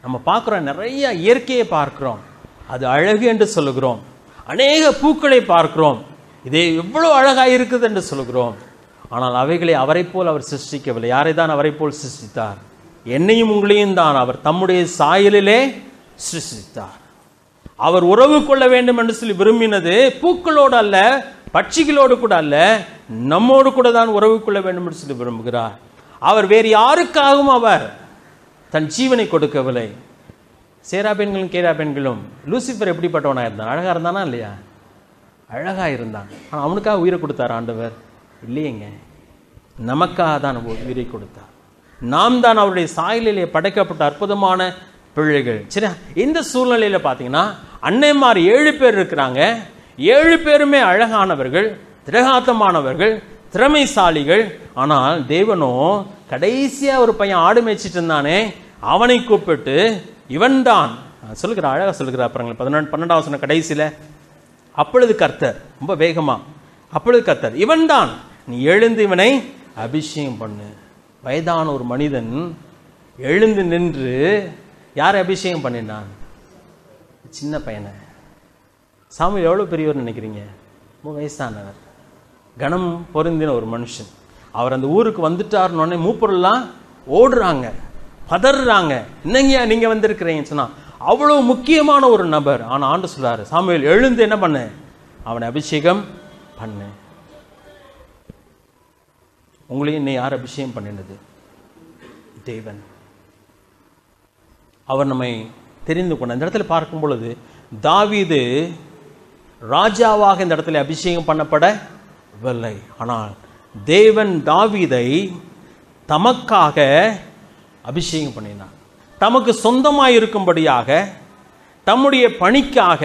நம்ம பார்க்குறோம், நிறைய இயற்கையை பார்க்கிறோம், அது அழகு என்று சொல்லுகிறோம். அநேக பூக்களை பார்க்கிறோம், இதே எவ்வளோ அழகாக இருக்குது என்று சொல்லுகிறோம். ஆனால் அவைகளை அவரை போல் அவர் சிருஷ்டிக்கவில்லை. யாரை தான் அவரை போல் சிருஷ்டித்தார்? என்னையும் உங்களையும் தான் அவர் தம்முடைய சாயலிலே சிருஷ்டித்தார். அவர் உறவு கொள்ள வேண்டும் என்று சொல்லி விரும்பினது பூக்களோடு அல்ல, பட்சிகளோடு கூட அல்ல, நம்மோடு கூட தான் உறவு கொள்ள வேண்டும் என்று சொல்லி விரும்புகிறார். அவர் வேறு யாருக்காகவும் அவர் தன் ஜீவனை கொடுக்கவில்லை. சேராபெண்களும் கேராபெண்களும் லூசிஃபர் எப்படிப்பட்டவனாக இருந்தான்? அழகாக இருந்தானா இல்லையா? அழகாக இருந்தான். ஆனால் அவனுக்காக உயிரை கொடுத்தார் ஆண்டவர்? இல்லையேங்க, நமக்காக தான் உயிரை கொடுத்தார். நாம் தான் அவருடைய சாயலிலே படைக்கப்பட்ட அற்புதமான பிள்ளைகள். சரியா? இந்த சூழ்நிலையில் பார்த்தீங்கன்னா அன்னைமார் 7 பேர் இருக்கிறாங்க. 7 பேருமே அழகானவர்கள், திரகாத்தமானவர்கள், திறமைசாலிகள். ஆனால் தேவனோ கடைசியாக ஒரு பையன் ஆடு மேய்ச்சிட்டு இருந்தானே, அவனை கூப்பிட்டு இவன் தான் சொல்லுகிற, அழகாக சொல்லுகிற. அப்புறம் 12ஆம் வசனம் கடைசியில், அப்பொழுது கர்த்தர், ரொம்ப வேகமா, அப்பொழுது கர்த்தர், இவன் தான், நீ எழுந்து இவனை அபிஷேகம் பண்ணு. வயதான ஒரு மனிதன் எழுந்து நின்று யாரை அபிஷேகம் பண்ணினான்? சின்ன பையனை. சாமுவேல் எவ்வளோ பெரியவர் நினைக்கிறீங்க? ரொம்ப வயசானவர், கனம் பொருந்தின ஒரு மனுஷன். அவர் அந்த ஊருக்கு வந்துட்டாருன்னொடனே மூப்பரெல்லாம் ஓடுறாங்க, பதறாங்க. என்னங்க நீங்க வந்திருக்கிறீங்கன்னு சொன்னா, அவ்வளவு முக்கியமான ஒரு நபர். ஆனா ஆண்டு சொல்றாரு, சாமுவேல் எழுந்து என்ன பண்ணு, அவனை அபிஷேகம் பண்ணு. உங்களையும் நீ யார் அபிஷேகம் பண்ணினது? தேவன். அவர் நம்மை தெரிந்து கொண்ட. இந்த இடத்துல பார்க்கும் பொழுது தாவீது ராஜாவாக இந்த இடத்துல அபிஷேகம் பண்ணப்படவில்லை. ஆனால் தேவன் தாவீதை தமக்காக அபிஷேகம் பண்ணினார். தமக்கு சொந்தமாய் இருக்கும்படியாக, தம்முடைய பணிக்காக,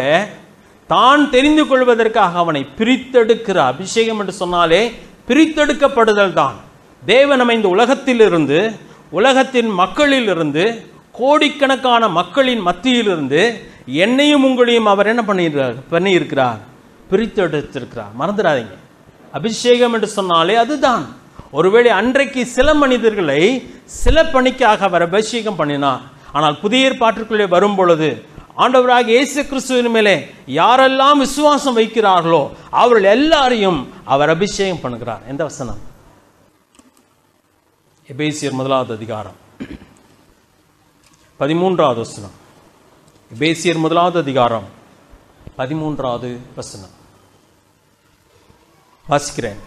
தான் தெரிந்து கொள்வதற்காக அவனை பிரித்தெடுக்கிற அபிஷேகம் என்று சொன்னாலே பிரித்தெடுக்கப்படுதல் தான். தேவன் நம்ம இந்த உலகத்திலிருந்து, உலகத்தின் மக்களில் இருந்து, கோடிக்கணக்கான மக்களின் மத்தியிலிருந்து என்னையும் உங்களையும் அவர் என்ன பண்ணியிருக்கிறார்? பிரித்தெடுத்திருக்கிறார். மறந்துடாதீங்க, அபிஷேகம் என்று சொன்னாலே அதுதான். ஒருவேளை அன்றைக்கு சில மனிதர்களை சில பணிக்காக அவர் அபிஷேகம் பண்ணினார். ஆனால் புதிய ஏற்பாட்டிற்குள்ளே வரும் பொழுது ஆண்டவராக இயேசு கிறிஸ்துவின் மேலே யாரெல்லாம் விசுவாசம் வைக்கிறார்களோ அவர்கள் எல்லாரையும் அவர் அபிஷேகம் பண்ணுகிறார். எந்த வசனம்? எபேசியர் 1வது அதிகாரம் 13வது வசனம். எபேசியர் 1வது அதிகாரம் 13வது வசனம் வாசிக்கிறேன்.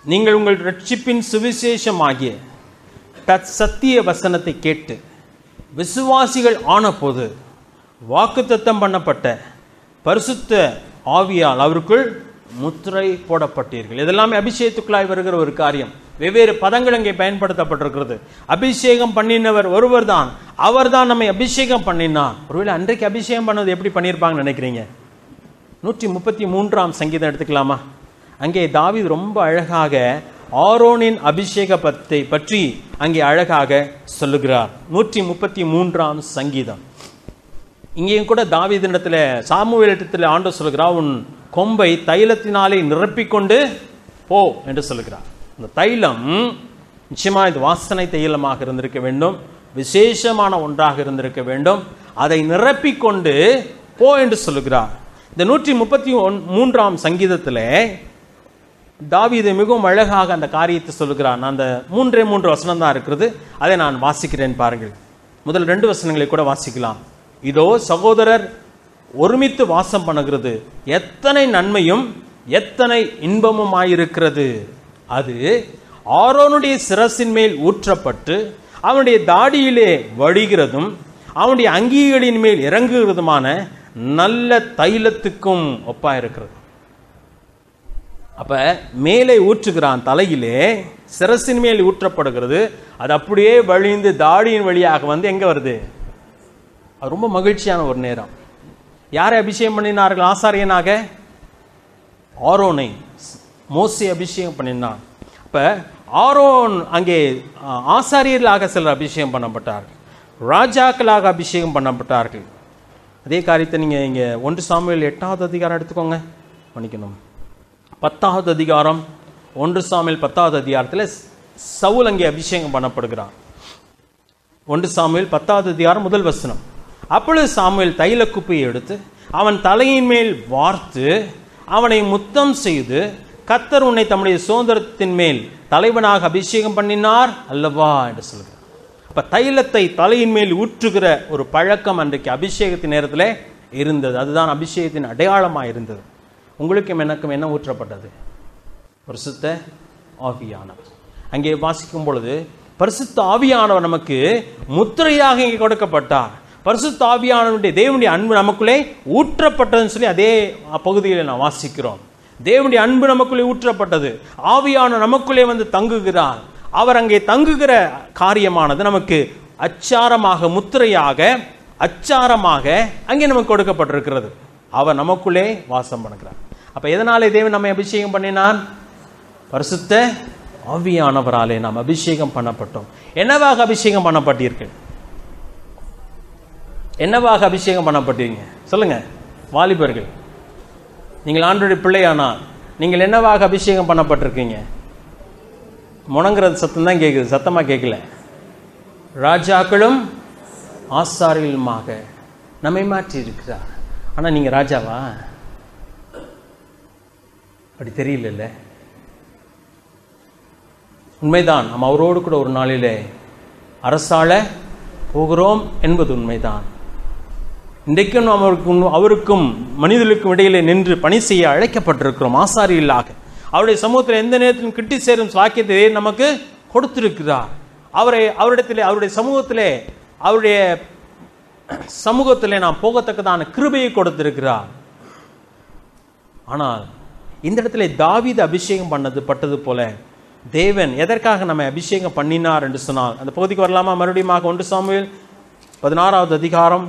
நீங்கள் உங்கள் ரட்சிப்பின் சுவிசேஷமாகிய சத்திய வசனத்தை கேட்டு விசுவாசிகள் ஆனபோது வாக்குத்தத்தம் பண்ணப்பட்ட பரிசுத்த ஆவியால் அவருக்குள் முத்திரை போடப்பட்டீர்கள். இதெல்லாமே அபிஷேகத்துக்குள்ளாய் வருகிற ஒரு காரியம். வெவ்வேறு பதங்கள் அங்கே பயன்படுத்தப்பட்டிருக்கிறது. அபிஷேகம் பண்ணினவர் ஒருவர் தான், அவர் தான் நம்மை அபிஷேகம் பண்ணினார். ஒருவேளை அன்றைக்கு அபிஷேகம் பண்ணது எப்படி பண்ணியிருப்பாங்கன்னு நினைக்கிறீங்க? 133ஆம் சங்கீதம் எடுத்துக்கலாமா? அங்கே தாவீது ரொம்ப அழகாக ஆரோனின் அபிஷேகத்தை பற்றி அங்கே அழகாக சொல்லுகிறார். 133ஆம் சங்கீதம். இங்கேயும் கூட தாவீதினிடத்தில் சாமுவேலிடத்தில் ஆண்டவர் சொல்கிறார், உன் கொம்பை தைலத்தினாலே நிரப்பிக்கொண்டு போ என்று சொல்லுகிறார். இந்த தைலம் நிச்சயமாக இது வாசனை தைலமாக இருந்திருக்க வேண்டும், விசேஷமான ஒன்றாக இருந்திருக்க வேண்டும். அதை நிரப்பிக்கொண்டு போ என்று சொல்லுகிறார். இந்த 133ஆம் சங்கீதத்தில் தாவீது மிகவும் அழகாக அந்த காரியத்தை சொல்லுகிறான். அந்த 3 வசனம் தான் இருக்கிறது, அதை நான் வாசிக்கிறேன் பாருங்கள். முதல் 2 வசனங்களை கூட வாசிக்கலாம். இதோ சகோதரர் ஒருமித்து வாசம் பண்ணுகிறது, எத்தனை நன்மையும் எத்தனை இன்பமுமாயிருக்கிறது. அது ஆரோனுடைய சிரசின் மேல் ஊற்றப்பட்டு அவனுடைய தாடியிலே வடிகிறதும் அவனுடைய அங்கிகளின் மேல் இறங்குகிறதுமான நல்ல தைலத்துக்கும் ஒப்பாயிருக்கிறது. அப்ப மேலே ஊற்றுகிறான், தலையிலே சிரசின் மேல் ஊற்றப்படுகிறது. அது அப்படியே வழிந்து தாடியின் வழியாக வந்து எங்க வருது? அது ரொம்ப மகிழ்ச்சியான ஒரு நேரம். யாரை அபிஷேகம் பண்ணினார்கள் ஆசாரியனாக? ஆரோனை மோசே அபிஷேகம் பண்ணினான். அப்ப ஆரோன் அங்கே ஆசாரியர்களாக சிலர் அபிஷேகம் பண்ணப்பட்டார்கள், ராஜாக்களாக அபிஷேகம் பண்ணப்பட்டார்கள். அதே காரியத்தை நீங்க இங்க 1 சாமுவேல் 8வது அதிகாரம் எடுத்துக்கோங்க. மன்னிக்கணும், 10வது அதிகாரம். 1 சாமுவேல் 10வது அதிகாரத்தில் சவுல் அங்கே அபிஷேகம் பண்ணப்படுகிறார். 1 சாமுவேல் 10வது அதிகாரம் 1 வசனம். அப்பொழுது சாமுவேல் தைல குப்பையை எடுத்து அவன் தலையின் மேல் வார்த்து அவனை முத்தம் செய்து, கர்த்தர் உன்னை தம்முடைய சுதந்திரத்தின் மேல் தலைவனாக அபிஷேகம் பண்ணினார் அல்லவா என்று சொல்கிறார். அப்ப தைலத்தை தலையின் மேல் ஊற்றுகிற ஒரு பழக்கம் அன்றைக்கு அபிஷேகத்தின் நேரத்தில் இருந்தது. அதுதான் அபிஷேகத்தின் அடையாளமாக இருந்தது. உங்களுக்கும் எனக்கும் என்ன ஊற்றப்பட்டது? பரிசுத்த ஆவியானவர். அங்கே வாசிக்கும் பொழுது பரிசுத்த ஆவியானவர் நமக்கு முத்திரையாக இங்கே கொடுக்கப்பட்டார். பரிசுத்த ஆவியானவருடைய தேவனுடைய அன்பு நமக்குள்ளே ஊற்றப்பட்டதுன்னு சொல்லி அதே பகுதியில் நான் வாசிக்கிறோம். தேவனுடைய அன்பு நமக்குள்ளே ஊற்றப்பட்டது. ஆவியானவர் நமக்குள்ளே வந்து தங்குகிறார். அவர் அங்கே தங்குகிற காரியமானது நமக்கு அச்சாரமாக, முத்திரையாக, அச்சாரமாக அங்கே நமக்கு கொடுக்கப்பட்டிருக்கிறது. அவர் நமக்குள்ளே வாசம் பண்ணுகிறார். அப்ப எதனாலே தேவன் நம்மை அபிஷேகம் பண்ணினான்? பரிசுத்த ஆவியானவராலே நாம் அபிஷேகம் பண்ணப்பட்டோம். என்னவாக அபிஷேகம் பண்ணப்பட்டீர்கள்? என்னவாக அபிஷேகம் பண்ணப்பட்டீங்க? சொல்லுங்க வாலிபர்கள், நீங்கள் ஆண்டவருடைய பிள்ளையானால் நீங்கள் என்னவாக அபிஷேகம் பண்ணப்பட்டிருக்கீங்க? முணங்குறது சத்தம் தான் கேட்குது, சத்தமா கேட்கல. ராஜாக்களும் ஆசாரியர்களுமாக நம்மை மாற்றி இருக்கிறார். ஆனா நீங்க ராஜாவா? அப்படி தெரியல. உண்மைதான், நம்ம அவரோடு கூட ஒரு நாளிலே அரசாள போகிறோம் என்பது உண்மைதான். இன்றைக்கும் நாம் அவருக்கும் மனிதர்களுக்கும் இடையிலே நின்று பணி செய்ய அழைக்கப்பட்டிருக்கிறோம். ஆசாரியர்களாக அவருடைய சமூகத்தில் எந்த நேரத்திலும் கிட்டி சேரும் சாக்கியத்தை நமக்கு கொடுத்திருக்கிறார். அவருடைய சமூகத்திலே நாம் போகத்தக்கதான கிருபையை கொடுத்திருக்கிறார். ஆனால் இந்த இடத்துல தாவீது அபிஷேகம் பட்டது போல தேவன் எதற்காக நம்மை அபிஷேகம் பண்ணினார் என்று சொன்னால், அந்த பகுதிக்கு வரலாமா? மறுபடியும் 1 சாமுவேல் 16வது அதிகாரம்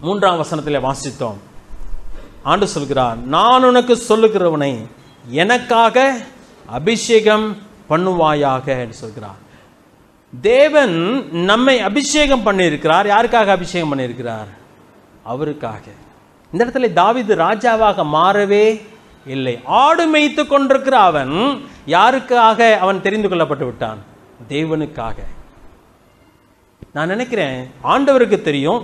3ஆம் வசனத்தில் வாசித்தோம். ஆண்டு சொல்கிறார், நான் உனக்கு சொல்லுகிறவனை எனக்காக அபிஷேகம் பண்ணுவாயாக என்று சொல்கிறார். தேவன் நம்மை அபிஷேகம் பண்ணியிருக்கிறார். யாருக்காக அபிஷேகம் பண்ணியிருக்கிறார்? அவருக்காக. இந்த இடத்துல தாவீது ராஜாவாக மாறவே இல்லை. ஆடு மேய்த்து கொண்டிருக்கிற அவன் யாருக்காக அவன் தெரிந்து கொள்ளப்பட்டு விட்டான்? தேவனுக்காக. நான் நினைக்கிறேன் ஆண்டவருக்கு தெரியும்,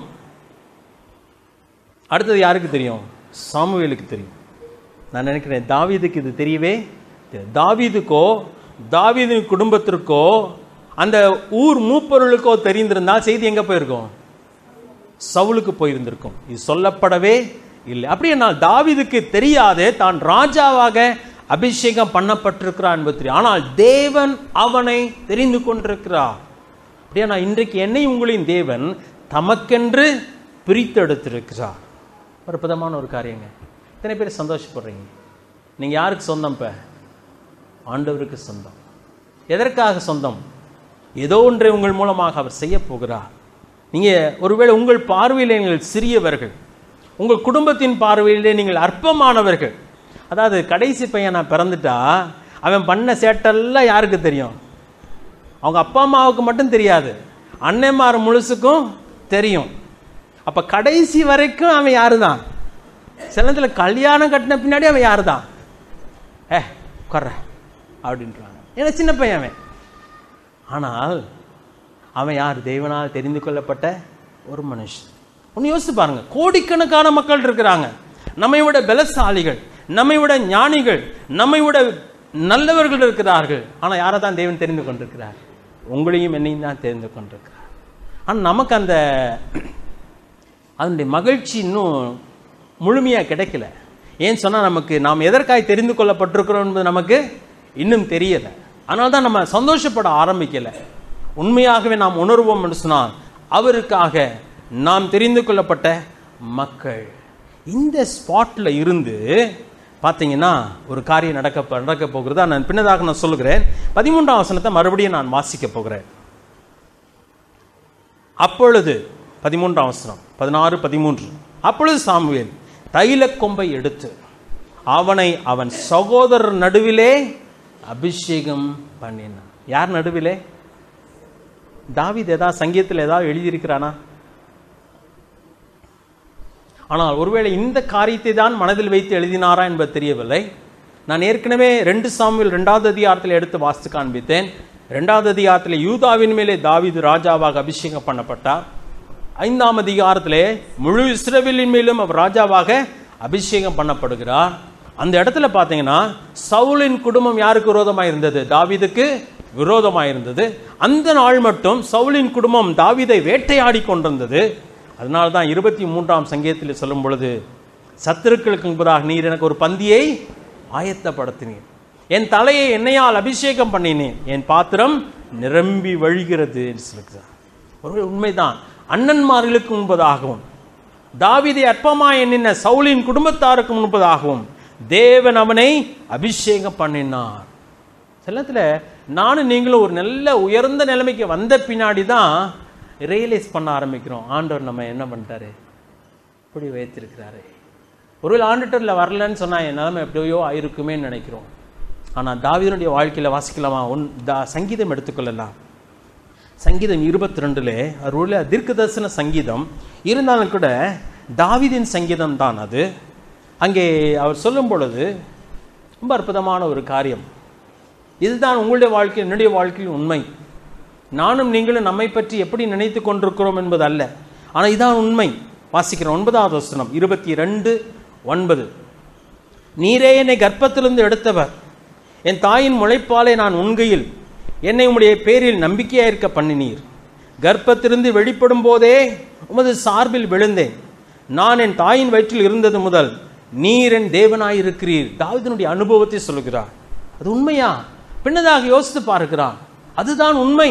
அடுத்தது யாருக்கு தெரியும்? சாமுவேலுக்கு தெரியும். நான் நினைக்கிறேன் தாவீதுக்கு இது தெரியவே தாவீதுக்கோ தாவீதின் குடும்பத்திற்கோ அந்த ஊர் மூப்பொருளுக்கோ தெரிந்திருந்தால் செய்தி எங்க போயிருக்கும்? சவுலுக்கு போயிருந்திருக்கும். இது சொல்லப்படவே இல்லை. அப்படி என்னால் தாவீதுக்கு தெரியாதே தான் ராஜாவாக அபிஷேகம் பண்ணப்பட்டிருக்கிறார் என்பது தெரியும். ஆனால் தேவன் அவனை தெரிந்து கொண்டிருக்கிறார். அப்படியே நான் இன்றைக்கு என்னை உங்களின் தேவன் தமக்கென்று பிரித்தெடுத்திருக்கிறார். ஒரு அற்புதமான ஒரு காரியங்க. இத்தனை பேர் சந்தோஷப்படுறீங்க. நீங்க யாருக்கு சொந்தம்? இப்ப ஆண்டவருக்கு சொந்தம். எதற்காக சொந்தம்? ஏதோ ஒன்றை உங்கள் மூலமாக அவர் செய்ய போகிறார். நீங்க ஒருவேளை உங்கள் பார்வையிலே நீங்கள் சிறியவர்கள், உங்கள் குடும்பத்தின் பார்வையிலே நீங்கள் அற்பமானவர்கள். அதாவது கடைசி பையன் நான் பிறந்துட்டா அவன் பண்ண சேட்டெல்லாம் யாருக்கு தெரியும்? அவங்க அப்பா அம்மாவுக்கு மட்டும் தெரியாது, அண்ணன்மார் முழுசுக்கும் தெரியும். அப்ப கடைசி வரைக்கும் அவன் யாரு தான்? சிலத்துல கல்யாணம் கட்டின பின்னாடி அவன் யாரு தான்? கொர்ற அப்படின்றாங்க. ஏன்னா சின்ன பையன் அவன். ஆனால் அவன் யார்? தேவனால் தெரிந்து கொள்ளப்பட்ட ஒரு மனுஷன். ஒன்று யோசிச்சு பாருங்க, கோடிக்கணக்கான மக்கள் இருக்கிறாங்க, நம்மை விட பலசாலிகள், நம்மை விட ஞானிகள், நம்மை விட நல்லவர்கள் இருக்கிறார்கள். ஆனால் யாரை தான் தேவன் தெரிந்து கொண்டிருக்கிறார்? உங்களையும் என்னையும் தான் தெரிந்து கொண்டிருக்கிறார். ஆனால் நமக்கு அதனுடைய மகிழ்ச்சி இன்னும் முழுமையாக கிடைக்கல. ஏன்னு சொன்னால் நமக்கு நாம் எதற்காய் தெரிந்து கொள்ளப்பட்டிருக்கிறோம் என்பது நமக்கு இன்னும் தெரியலை. அதனால தான் நம்ம சந்தோஷப்பட ஆரம்பிக்கலை. உண்மையாகவே நாம் உணர்வோம் என்று சொன்னால் அவருக்காக நாம் தெரிந்து கொள்ளப்பட்ட மக்கள். இந்த ஸ்பாட்ல இருந்து பார்த்தீங்கன்னா ஒரு காரியம் நடக்க போகிறதா நான் பின்னதாக நான் சொல்லுகிறேன். 13ஆம் வசனத்தை மறுபடியும் நான் வாசிக்க போகிறேன். அப்பொழுது 13ஆம் வசனம் 16-13. அப்பொழுது சாமுவேல் தைல கொம்பை எடுத்து அவனை அவன் சகோதரர் நடுவிலே அபிஷேகம் பண்ணினான். யார் நடுவிலே? தாவீது ஏதாவது சங்கீதத்தில் ஏதாவது எழுதியிருக்கிறானா? ஆனால் ஒருவேளை இந்த காரியத்தை தான் மனதில் வைத்து எழுதினாரா என்பது தெரியவில்லை. நான் ஏற்கனவே 2 சாமுவேல் 2வது அதிகாரத்தில் எடுத்து வாசித்து காண்பித்தேன். 2வது அதிகாரத்தில் யூதாவின் மேலே தாவீது ராஜாவாக அபிஷேகம் பண்ணப்பட்டார். 5ஆம் அதிகாரத்திலே முழு இஸ்ரவேலின் மேலும் அவர் ராஜாவாக அபிஷேகம் பண்ணப்படுகிறார். அந்த இடத்துல பார்த்தீங்கன்னா சவுலின் குடும்பம் யாருக்கு விரோதமாக இருந்தது? தாவீதுக்கு விரோதமாக இருந்தது. அந்த நாள் மட்டும் சவுலின் குடும்பம் தாவீதை வேட்டையாடி கொண்டிருந்தது. அதனால தான் 23ஆம் சங்கீதத்தில் சொல்லும் பொழுது, சத்துருக்களுக்கு முன்பதாக நீர் எனக்கு ஒரு பந்தியை ஆயத்தப்படுத்தினீர், என் தலையை எண்ணெயால் அபிஷேகம் பண்ணினேன், என் பாத்திரம் நிரம்பி வழிகிறது என்று சொல்லுகிறார். ஒரு உண்மைதான். அண்ணன்மார்களுக்கு முன்பதாகவும் தாவீதை அற்பமா எண்ணின சவுலின் குடும்பத்தாருக்கு முன்பதாகவும் தேவன் அவனை அபிஷேகம் பண்ணினார். சிலத்துல நானும் நீங்களும் ஒரு நல்ல உயர்ந்த நிலைமைக்கு வந்த பின்னாடி தான் ரியலைஸ் பண்ண ஆரம்பிக்கிறோம், ஆண்டவர் நம்ம என்ன பண்ணிட்டாரு, இப்படி வைத்திருக்கிறாரு. ஒருவேளை ஆண்டவர்ல வரலன்னு சொன்னா என் நிலைமை எப்படியோ ஆயிருக்குமே நினைக்கிறோம். ஆனால் தாவீதுடைய வாழ்க்கையில வாசிக்கலாமா? சங்கீதம் எடுத்துக்கொள்ளலாம். சங்கீதம் 22 ஒரு தீர்க்க தரிசன சங்கீதம் இருந்தாலும் கூட தாவீதின் சங்கீதம் தான் அது. அங்கே அவர் சொல்லும் பொழுது ரொம்ப அற்புதமான ஒரு காரியம். இதுதான் உங்களுடைய வாழ்க்கை, என்னுடைய வாழ்க்கையில் உண்மை. நானும் நீங்களும் நம்மை பற்றி எப்படி நினைத்து கொண்டிருக்கிறோம் என்பது அல்ல, ஆனால் இதான் உண்மை. வாசிக்கிறோம் 9வது வசனம் 22:9. நீரே என்னை கர்ப்பத்திலிருந்து எடுத்தவர், என் தாயின் முளைப்பாலை நான் உண்கையில் என்னை உம்முடைய பேரில் நம்பிக்கையாயிருக்க பண்ணினீர். கர்ப்பத்திலிருந்து வெளிப்படும் போதே உமது சார்பில் விழுந்தேன். நான் என் தாயின் வயிற்றில் இருந்தது முதல் நீர் என் தேவனாயிருக்கிறீர். தாவீதினுடைய அனுபவத்தை சொல்லுகிறார். அது உண்மையா? பின்னதாக யோசித்து பார்க்கிறான். அதுதான் உண்மை.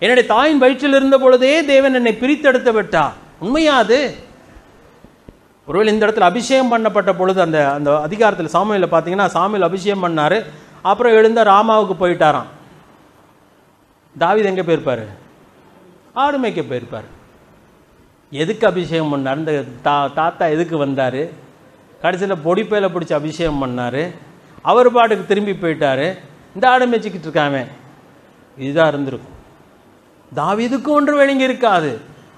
என்னுடைய தாயின் வயிற்றில் இருந்த பொழுதே தேவன் என்னை பிரித்தெடுத்து விட்டார். உண்மையா அது? ஒருவேளை இந்த இடத்துல அபிஷேகம் பண்ணப்பட்ட பொழுது அந்த அந்த அதிகாரத்தில் சாமுவேலில் பார்த்தீங்கன்னா, சாமுவேல் அபிஷேகம் பண்ணாரு, அப்புறம் எழுந்த ராமாவுக்கு போயிட்டாராம். தாவீது எங்கே போயிருப்பார்? ஆடு மேய்க்க போயிருப்பார். எதுக்கு அபிஷேகம் பண்ணார்? இந்த தாத்தா எதுக்கு வந்தார்? கடைசியில் பொடிப்பையில் பிடிச்சி அபிஷேகம் பண்ணார். அவர் பாட்டுக்கு திரும்பி போயிட்டாரு. இந்த ஆடு மேய்ச்சிக்கிட்டு இருக்காமே, இதுதான் இருந்திருக்கும். தாவீதுக்கு ஒன்று விளங்கி இருக்காது.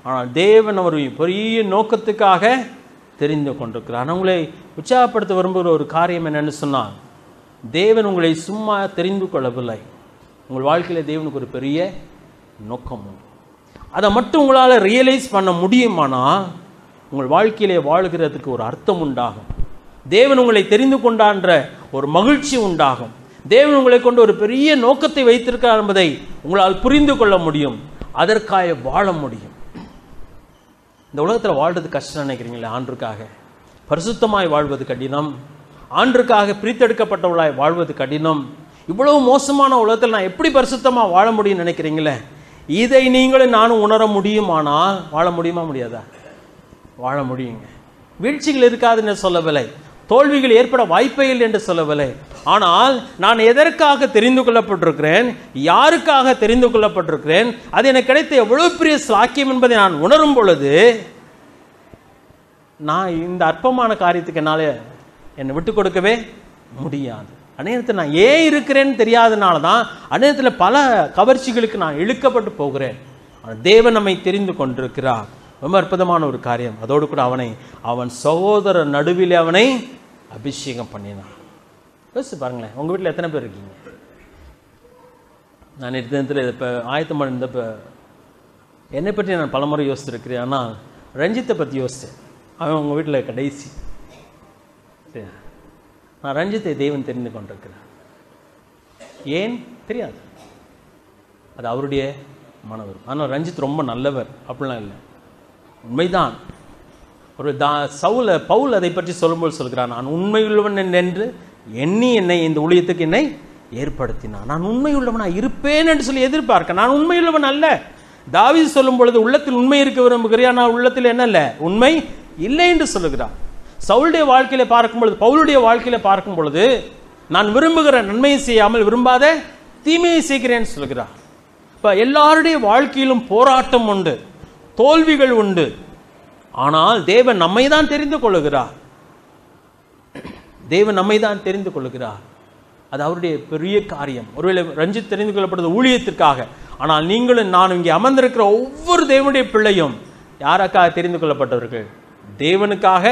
ஆனால் தேவன் ஒரு பெரிய நோக்கத்துக்காக தெரிந்து கொண்டிருக்கிறார். உங்களை உற்சாகப்படுத்த விரும்புகிற ஒரு காரியம் என்னன்னு சொன்னால், தேவன் உங்களை சும்மா தெரிந்து கொள்ளவில்லை. உங்கள் வாழ்க்கையில் தேவனுக்கு ஒரு பெரிய நோக்கம் உண்டு. அதை மட்டும் உங்களால் ரியலைஸ் பண்ண முடியுமானா உங்கள் வாழ்க்கையிலே வாழ்கிறதுக்கு ஒரு அர்த்தம் உண்டாகும். தேவன் உங்களை தெரிந்து கொண்டான்ற ஒரு மகிழ்ச்சி உண்டாகும். தேவன் உங்களை கொண்டு ஒரு பெரிய நோக்கத்தை வைத்திருக்கிறார் என்பதை உங்களால் புரிந்து கொள்ள முடியும். அதற்காக வாழ முடியும். இந்த உலகத்தில் வாழ்றது கஷ்டம் நினைக்கிறீங்களே, ஆண்டுக்காக பரிசுத்தமாய் வாழ்வது கடினம், ஆண்டுக்காக பிரித்தெடுக்கப்பட்டவளாய் வாழ்வது கடினம். இவ்வளவு மோசமான உலகத்தில் நான் எப்படி பரிசுத்தமாக வாழ முடியும் நினைக்கிறீங்களே, இதை நீங்களும் நானும் உணர முடியுமானால் வாழ முடியுமா? முடியாதா? வாழ முடியுங்க. வீழ்ச்சிகள் இருக்காதுன்னு சொல்லவில்லை, தோல்விகள் ஏற்பட வாய்ப்பைகள் என்று சொல்லவில்லை. ஆனால் நான் எதற்காக தெரிந்து கொள்ளப்பட்டிருக்கிறேன், யாருக்காக தெரிந்து கொள்ளப்பட்டிருக்கிறேன், அது எனக்கு கிடைத்த எவ்வளவு பெரிய சாக்கியம் என்பதை நான் உணரும் பொழுது நான் இந்த அற்பமான காரியத்துக்கு என்னால் என்னை விட்டு கொடுக்கவே முடியாது. அநேகத்தில் நான் ஏன் இருக்கிறேன்னு தெரியாதனால தான் அநேகத்தில் பல கவர்ச்சிகளுக்கு நான் இழுக்கப்பட்டு போகிறேன். தேவன் நம்மை தெரிந்து கொண்டிருக்கிறார். ரொம்ப அற்புதமான ஒரு காரியம். அதோடு கூட அவன் சகோதர நடுவில் அவனை அபிஷேகம் பண்ணினான். யோசிச்சு பாருங்களேன், உங்கள் வீட்டில் எத்தனை பேர் இருக்கீங்க? நான் இடத்துல இப்போ ஆயத்தம் இருந்தப்போ என்னை பற்றி நான் பலமுறை யோசிச்சிருக்கிறேன். ஆனால் ரஞ்சித்தை பற்றி யோசித்தேன். அவன் உங்கள் வீட்டில் கடைசி. நான் ரஞ்சித்தை தேவன் தெரிந்து கொண்டிருக்கிறேன். ஏன் தெரியாது, அது அவருடைய மனவர். ஆனால் ரஞ்சித் ரொம்ப நல்லவர் அப்படிலாம் இல்லை, உண்மைதான். ஒரு பவுல் அதை பற்றி சொல்லும்போது சொல்கிறான், நான் உண்மையுள்ளவன் என்று எண்ணி என்னை இந்த ஊழியத்துக்கு என்னை ஏற்படுத்தினான். நான் உண்மையுள்ளவனா இருப்பேன் என்று சொல்லி எதிர்பார்க்க, நான் உண்மையுள்ளவன் அல்ல. தாவீது சொல்லும் பொழுது உள்ளத்தில் உண்மை இருக்க விரும்புகிறியா, நான் உள்ளத்தில் என்ன இல்லை, உண்மை இல்லை என்று சொல்லுகிறான். சவுளுடைய வாழ்க்கையில பார்க்கும் பொழுது, பவுலுடைய வாழ்க்கையில பார்க்கும் பொழுது, நான் விரும்புகிற நன்மையை செய்யாமல் விரும்பாத தீமையை செய்கிறேன்னு சொல்லுகிறான். இப்ப எல்லாருடைய வாழ்க்கையிலும் போராட்டம் உண்டு, தோல்விகள் உண்டு. ஆனால் தேவன் நம்மை தான் தெரிந்து கொள்ளுகிறார். தேவன் நம்மை தான் தெரிந்து கொள்ளுகிறார். அது அவருடைய பெரிய காரியம். ஒருவேளை ரஞ்சித் தெரிந்து கொள்ளப்படுறது ஊழியத்திற்காக. ஆனால் நீங்களும் நானும் இங்கே அமர்ந்திருக்கிற ஒவ்வொரு தேவனுடைய பிள்ளையும் யாருக்காக தெரிந்து கொள்ளப்பட்டவர்கள்? தேவனுக்காக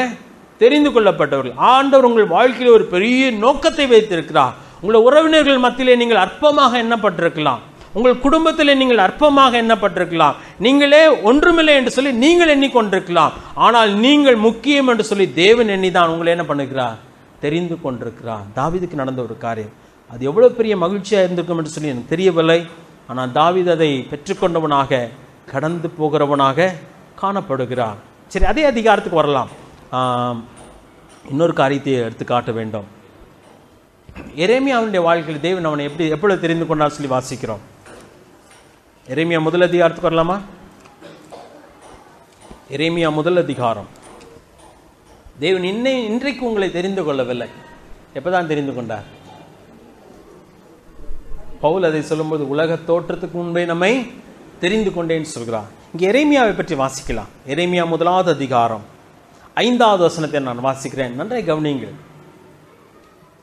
தெரிந்து கொள்ளப்பட்டவர்கள். ஆண்டவர் உங்கள் வாழ்க்கையில் ஒரு பெரிய நோக்கத்தை வைத்திருக்கிறார். உங்கள் உறவினர்கள் மத்தியிலே நீங்கள் அற்பமாக எண்ணப்பட்டிருக்கலாம், உங்கள் குடும்பத்திலே நீங்கள் அற்பமாக எண்ணப்பட்டிருக்கலாம், நீங்களே ஒன்றுமில்லை என்று சொல்லி நீங்கள் எண்ணிக்கொண்டிருக்கலாம். ஆனால் நீங்கள் முக்கியம் என்று சொல்லி தேவன் எண்ணிதான் உங்களை என்ன பண்ணுகிறார், தெரிந்து கொண்டிருக்கிறார். தாவீதுக்கு நடந்த ஒரு காரியம், அது எவ்வளவு பெரிய மகிழ்ச்சியாக இருந்திருக்கும் என்று சொல்லி எனக்கு தெரியவில்லை. ஆனால் தாவீது அதை பெற்றுக்கொண்டவனாக கடந்து போகிறவனாக காணப்படுகிறார். சரி, அதே அதிகாரத்துக்கு வரலாம். இன்னொரு காரியத்தை எடுத்து காட்ட வேண்டும். எரேமியாவுடைய வாழ்க்கையில் தேவன் அவனை எப்பொழுது தெரிந்து கொண்டார் சொல்லி வாசிக்கிறோம். எரேமியா முதல் அதிகாரத்துக்கு வரலாமா? எரேமியா முதல் அதிகாரம். தேவன் இன்றைக்கு உங்களை தெரிந்து கொள்ளவில்லை. எப்பதான் தெரிந்து கொண்டார்? பவுல் அதை சொல்லும்போது உலக தோற்றத்துக்கு முன்பே நம்மை தெரிந்து கொண்டேன்னு சொல்கிறார். இங்கே எரேமியாவை பற்றி வாசிக்கலாம். எரேமியா முதலாவது அதிகாரம் 5வது வசனத்தை நான் வாசிக்கிறேன். நன்றாய் கவனியுங்கள்.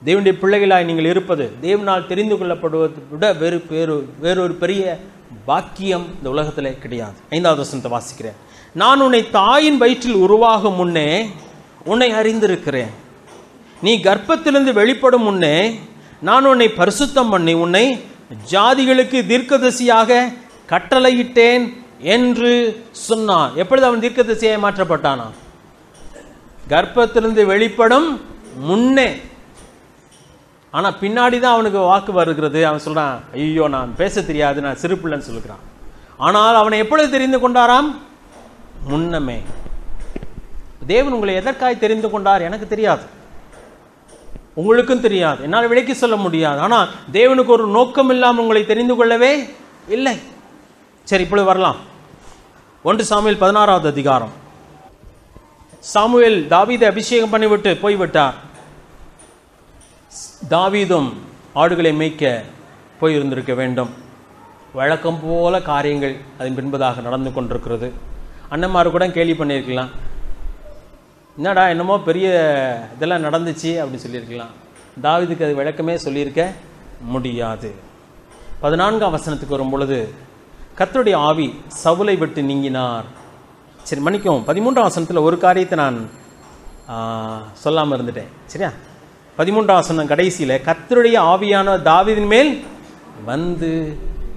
தேவனுடைய பிள்ளைகளாய் நீங்கள் இருப்பது தேவனால் தெரிந்து கொள்ளப்படுவதை விட வேறொரு பெரிய பாக்கியம் இந்த உலகத்திலே கிடையாது. 5வது வசனத்தை வாசிக்கிறேன். நான் உன்னை தாயின் வயிற்றில் உருவாகும் முன்னே உன்னை அறிந்திருக்கிறேன். நீ கர்ப்பத்திலிருந்து வெளிப்படும் முன்னே நான் உன்னை பரிசுத்தம் பண்ணி உன்னை ஜாதிகளுக்கு தீர்க்கதரிசியாக கட்டளையிட்டேன் என்று சொன்னான். எப்பொழுது அவன் தீர்க்கதரிசியாக மாற்றப்பட்டானா? கர்ப்பத்திலிருந்து வெளிப்படும் முன்னே. ஆனா பின்னாடி தான் அவனுக்கு வாக்கு வருகிறது. அவன் சொல்றான், ஐயோ நான் பேச தெரியாது, நான் சிறு பிள்ளைன்னு சொல்லுகிறான். ஆனால் அவனை எப்பொழுது தெரிந்து கொண்டாராம்? முன்னமே. தேவன் உங்களை எதற்காய் தெரிந்து கொண்டார் எனக்கு தெரியாது, உங்களுக்கும் தெரியாது, என்னால் விளக்கி சொல்ல முடியாது. ஆனால் தேவனுக்கு ஒரு நோக்கம் இல்லாமல் உங்களை தெரிந்து கொள்ளவே இல்லை. சரி, இப்பொழுது வரலாம். 1 சாமுவேல் 16வது அதிகாரம். சாமுவேல் தாவீதை அபிஷேகம் பண்ணிவிட்டு போய்விட்டார். தாவீதும் ஆடுகளை மேய்க்க போயிருந்திருக்க வேண்டும். வழக்கம் போல காரியங்கள் அதன் பின்பதாக நடந்து கொண்டிருக்கிறது. அண்ணன்மாரு கூட கேள்வி பண்ணியிருக்கலாம், என்னடா என்னமோ பெரிய இதெல்லாம் நடந்துச்சு அப்படின்னு சொல்லியிருக்கலாம். தாவீதுக்கு அது விளக்கமே சொல்லியிருக்க முடியாது. 14ஆம் வசனத்துக்கு வரும் பொழுது கர்த்தருடைய ஆவி சவுலை விட்டு நீங்கினார். சரி, மன்னிக்கவும், 13ஆம் வசனத்தில் ஒரு காரியத்தை நான் சொல்லாமல் இருந்துட்டேன். சரியா? 13ஆம் வசனம் கடைசியில கர்த்தருடைய ஆவியான தாவீதின் மேல் வந்து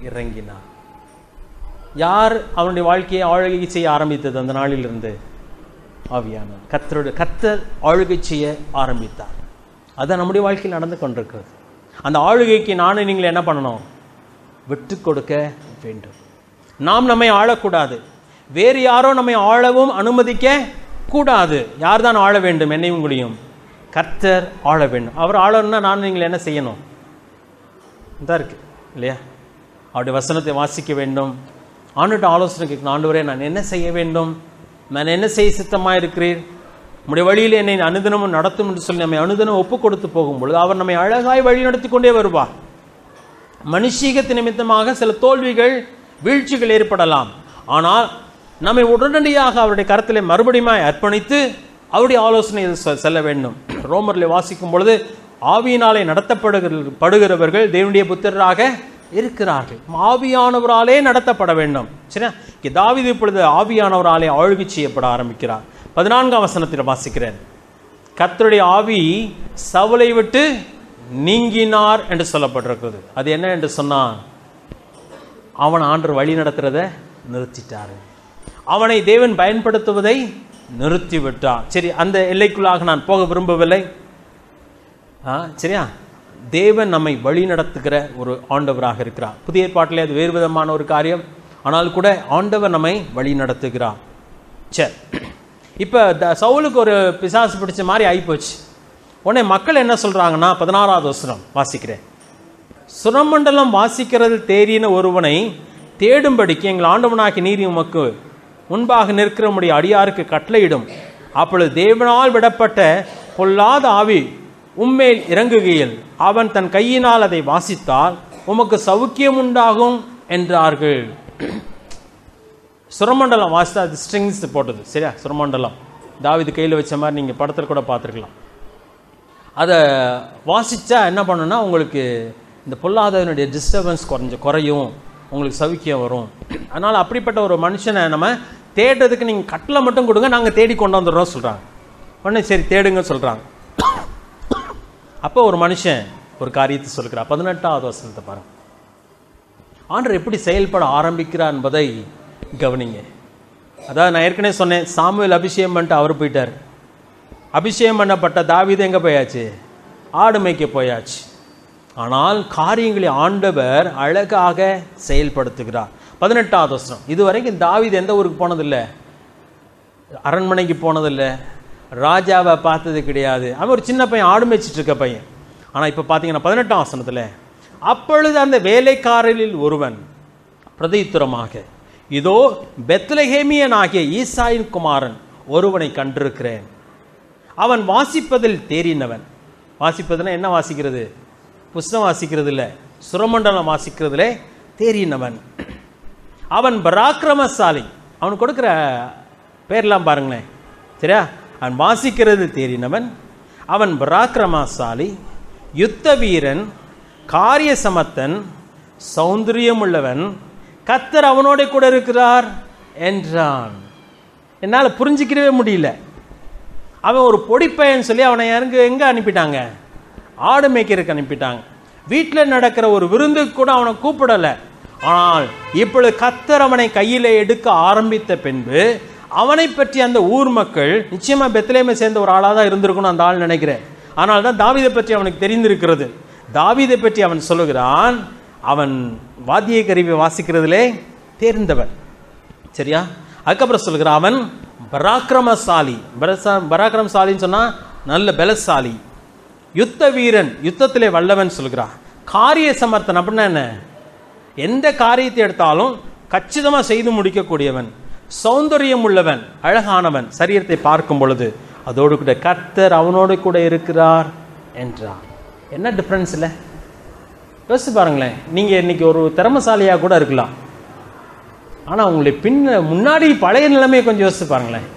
இறங்கினார். யார் அவனுடைய வாழ்க்கையை ஆளுகை செய்ய ஆரம்பித்தது? அந்த நாளிலிருந்து ஆவியானவர். கர்த்தர் ஆளுகை செய்ய ஆரம்பித்தார். அதான் நம்முடைய வாழ்க்கையில் நடந்து கொண்டிருக்கிறது. அந்த ஆளுகைக்கு நானும் நீங்கள் என்ன பண்ணணும்? விட்டு கொடுக்க வேண்டும். நாம் நம்மை ஆளக்கூடாது. வேறு யாரோ நம்மை ஆளவும் அனுமதிக்க கூடாது. யார் தான் ஆள வேண்டும்? என்னையும் உங்களையும் கர்த்தர் ஆள வேண்டும். அவர் ஆளணும்னா நான் நீங்கள் என்ன செய்யணும்? இதான் இருக்கு இல்லையா? அவருடைய வசனத்தை வாசிக்க வேண்டும். ஆண்டுகிட்ட ஆலோசனை கேட்கணும். ஆண்டவரே, நான் என்ன செய்ய வேண்டும்? நான் என்ன செய்ய சித்தமாக இருக்கிறீர்? நம்முடைய வழியில் என்னை அனுதினமும் நடத்தும் என்று சொல்லி நம்மை அனுதினம் ஒப்பு கொடுத்து போகும்பொழுது அவர் நம்மை அழகாய் வழி நடத்தி கொண்டே வருவார். மனுஷீகத்து நிமித்தமாக சில தோல்விகள், வீழ்ச்சிகள் ஏற்படலாம். ஆனால் நம்மை உடனடியாக அவருடைய கரத்திலே மறுபடியும் அர்ப்பணித்து அவருடைய ஆலோசனை செல்ல வேண்டும். ரோமரில் வாசிக்கும் பொழுது ஆவியினாலே நடத்தப்படுகிறவர்கள் தேவனுடைய புத்திரராக இருக்கிறார்கள். ஆவியானவராலே நடத்தப்பட வேண்டும். சரியா? தாவீது இப்பொழுது ஆவியானவராலே ஆளுகை செய்யப்பட ஆரம்பிக்கிறார். 14ஆம் வசனத்தில் வாசிக்கிறேன். கர்த்தருடைய ஆவி சவுலை விட்டு நீங்கினார் என்று சொல்லப்பட்டிருக்கிறது. அது என்ன என்று சொன்னான்? அவன் ஆண்டவர் வழி நடத்துறதை நிறுத்திட்டார். அவனை தேவன் பயன்படுத்துவதை நிறுத்திவிட்டார். சரி, அந்த எல்லைக்குள்ளாக நான் போக விரும்பவில்லை. சரியா? தேவன் நம்மை வழி நடத்துகிற ஒரு ஆண்டவராக இருக்கிறார். புதிய ஏற்பாட்டிலே அது வேறு விதமான ஒரு காரியம். ஆனால் கூட ஆண்டவர் நம்மை வழி நடத்துகிறார். சரி, இப்போ சவுலுக்கு ஒரு பிசாசு பிடிச்ச மாதிரி ஆகிப்போச்சு. உடனே மக்கள் என்ன சொல்றாங்கன்னா, 16ஆவது வசனம் வாசிக்கிறேன். சுரமண்டலம் வாசிக்கிறது தேறின ஒருவனை தேடும்படிக்கு எங்கள் ஆண்டவனாக்கி நீர் உமக்கு முன்பாக நிற்கிறமுடைய அடியாருக்கு கட்டளையிடும். அப்பொழுது தேவனால் விடப்பட்ட பொல்லாத ஆவி உம்மேல் இறங்குகையில் அவன் தன் கையினால் அதை வாசித்தால் உமக்கு சவுக்கியம் உண்டாகும் என்றார்கள். சுரமண்டலம் வாசித்தா அது ஸ்ட்ரிங்ஸ் போட்டது. சரியா? சுரமண்டலம் தாவீது கையில் வச்ச மாதிரி நீங்கள் படத்தில் கூட பார்த்துருக்கலாம். அதை வாசித்தா என்ன பண்ணுன்னா உங்களுக்கு இந்த பொல்லாதவனுடைய டிஸ்டர்பன்ஸ் குறையும், உங்களுக்கு சவுக்கியம் வரும். அதனால் அப்படிப்பட்ட ஒரு மனுஷனை நம்ம தேடுறதுக்கு நீங்கள் கட்டளை மட்டும் கொடுங்க, நாங்கள் தேடி கொண்டு வந்துடுறோம் சொல்கிறாங்க. உடனே சரி தேடுங்க சொல்கிறாங்க. அப்போ ஒரு மனுஷன் ஒரு காரியத்தை சொல்கிறார். 18ஆவது வசனத்தை பாருங்க. ஆண்டவர் எப்படி செயல்பட ஆரம்பிக்கிறார் என்பதை கவனிங்க. அதாவது நான் ஏற்கனவே சொன்னேன், சாமுவேல் அபிஷேகம் பண்ணிட்டு அவர் போயிட்டார். அபிஷேகம் பண்ணப்பட்ட தாவீது எங்கே போயாச்சு? ஆடு மேய்க்க போயாச்சு. ஆனால் காரியங்களை ஆண்டவர் அழகாக செயல்படுத்துகிறார். 18ஆவது வசனம். இதுவரைக்கும் தாவீது எந்த ஊருக்கு போனதில்லை? அரண்மனைக்கு போனதில்லை, ராஜாவை பார்த்தது கிடையாது. அவன் ஒரு சின்ன பையன், ஆடு மேய்ச்சிட்டு இருக்க பையன். ஆனால் இப்போ பார்த்தீங்கன்னா 18ஆம் வசனத்தில், அப்பொழுது அந்த வேலைக்காரரில் ஒருவன் பிரதியுத்தரமாக, இதோ பெத்லகேமியன் ஆகிய ஈசாயின் குமாரன் ஒருவனை கண்டிருக்கிறேன். அவன் வாசிப்பதில் தேறினவன். வாசிப்பதுன்னா என்ன வாசிக்கிறது? புஸ்தகம் வாசிக்கிறது இல்லை, சுரமண்டலம் வாசிக்கிறதுல தேறினவன். அவன் பராக்கிரமசாலி. அவனுக்கு கொடுக்குற பேர்லாம் பாருங்களேன். சரியா? அவன் வாசிக்கிறது தேறினவன், அவன் பராக்கிரமசாலி, யுத்த வீரன், காரிய சமத்தன், சௌந்தரியம் உள்ளவன், கர்த்தர் அவனோட கூட இருக்கிறார் என்றான். என்னால் புரிஞ்சிக்கவே முடியல. அவன் ஒரு பொடிப்பையன் சொல்லி அவனை எங்கே அனுப்பிட்டாங்க? ஆடு மேய்க்கிறதுக்கு அனுப்பிட்டாங்க. வீட்டில் நடக்கிற ஒரு விருந்துக்கு கூட அவனை கூப்பிடலை. ஆனால் இப்பொழுது கர்த்தர் அவனை கையில் எடுக்க ஆரம்பித்த பின்பு அவனை பற்றி அந்த ஊர் மக்கள், நிச்சயமாக பெத்லகேமை சேர்ந்த ஒரு ஆளாக தான் இருந்திருக்கணும் அந்த ஆள் நினைக்கிறேன். ஆனால் தான் தாவீதை பற்றி அவனுக்கு தெரிந்திருக்கிறது. தாவீதை பற்றி அவன் சொல்லுகிறான், அவன் வாத்திய கருவி வாசிக்கிறதுலே தேர்ந்தவன். சரியா? அதுக்கப்புறம் சொல்லுகிறான், அவன் பராக்கிரமசாலி. பராக்கிரமசாலின்னு சொன்னால் நல்ல பலசாலி. யுத்த வீரன், யுத்தத்திலே வல்லவன் சொல்கிறான். காரிய சமர்த்தன் அப்படின்னா என்ன? எந்த காரியத்தை எடுத்தாலும் கச்சிதமாக செய்து முடிக்கக்கூடியவன். சௌந்தரியம் உள்ளவன், அழகானவன். சரீரத்தை பார்க்கும் பொழுது அதோடு கூட கர்த்தர் அவனோடு கூட இருக்கிறார் என்றார். என்ன டிஃப்ரென்ஸ் இல்லை? யோசிச்சு பாருங்களேன். நீங்கள் இன்னைக்கு ஒரு திறமசாலியாக கூட இருக்கலாம், ஆனால் உங்களை முன்னாடி பழைய நிலைமையை கொஞ்சம் யோசிச்சு பாருங்களேன்.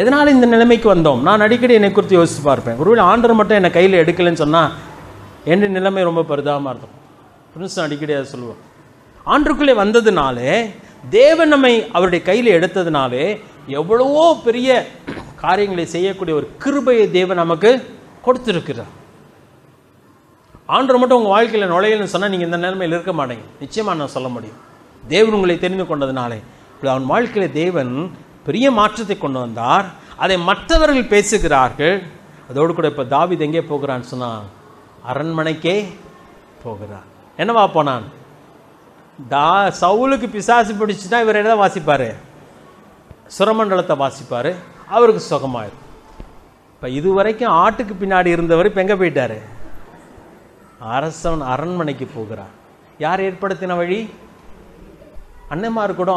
எதனால் இந்த நிலைமைக்கு வந்தோம்? நான் அடிக்கடி என்னை குறித்து யோசிச்சு பார்ப்பேன். ஒருவேளை ஆண்டவர் மட்டும் என்னை கையில் எடுக்கலைன்னு சொன்னால் என் நிலைமை ரொம்ப பரிதாபமாக இருக்கும். புதுசு அடிக்கடி அதை சொல்லுவோம். ஆண்டுக்குள்ளே வந்ததுனாலே, தேவன் நம்மை அவருடைய கையில் எடுத்ததுனாலே எவ்வளவோ பெரிய காரியங்களை செய்யக்கூடிய ஒரு கிருபையை தேவன் நமக்கு கொடுத்திருக்கிறார். ஆண்டவர் மட்டும் உங்கள் வாழ்க்கையில் நுழையலன்னு சொன்னால் நீங்கள் இந்த நிலைமையில் இருக்க மாட்டீங்க. நிச்சயமாக நான் சொல்ல முடியும். தேவன் உங்களை தெரிந்து கொண்டதுனாலே அவன் வாழ்க்கையில் தேவன் பெரிய மாற்றத்தை கொண்டு வந்தார். அதை மற்றவர்கள் பேசுகிறார்கள். அதோடு கூட இப்போ தாவீது எங்கே போகிறான்னு சொன்னால் அரண்மனைக்கே போகிறார். என்னவா போனான்? சவுலுக்கு பிசாசு பிடிச்சுன்னா இவர் என்ன வாசிப்பார்? சுரமண்டலத்தை வாசிப்பார். அவருக்கு சுகமாயிரும். இப்போ இதுவரைக்கும் ஆட்டுக்கு பின்னாடி இருந்தவர் இப்போ எங்கே போயிட்டார்? அரசன் அரண்மனைக்கு போகிறார். யார் ஏற்படுத்தின வழி? அண்ணன்மார் கூட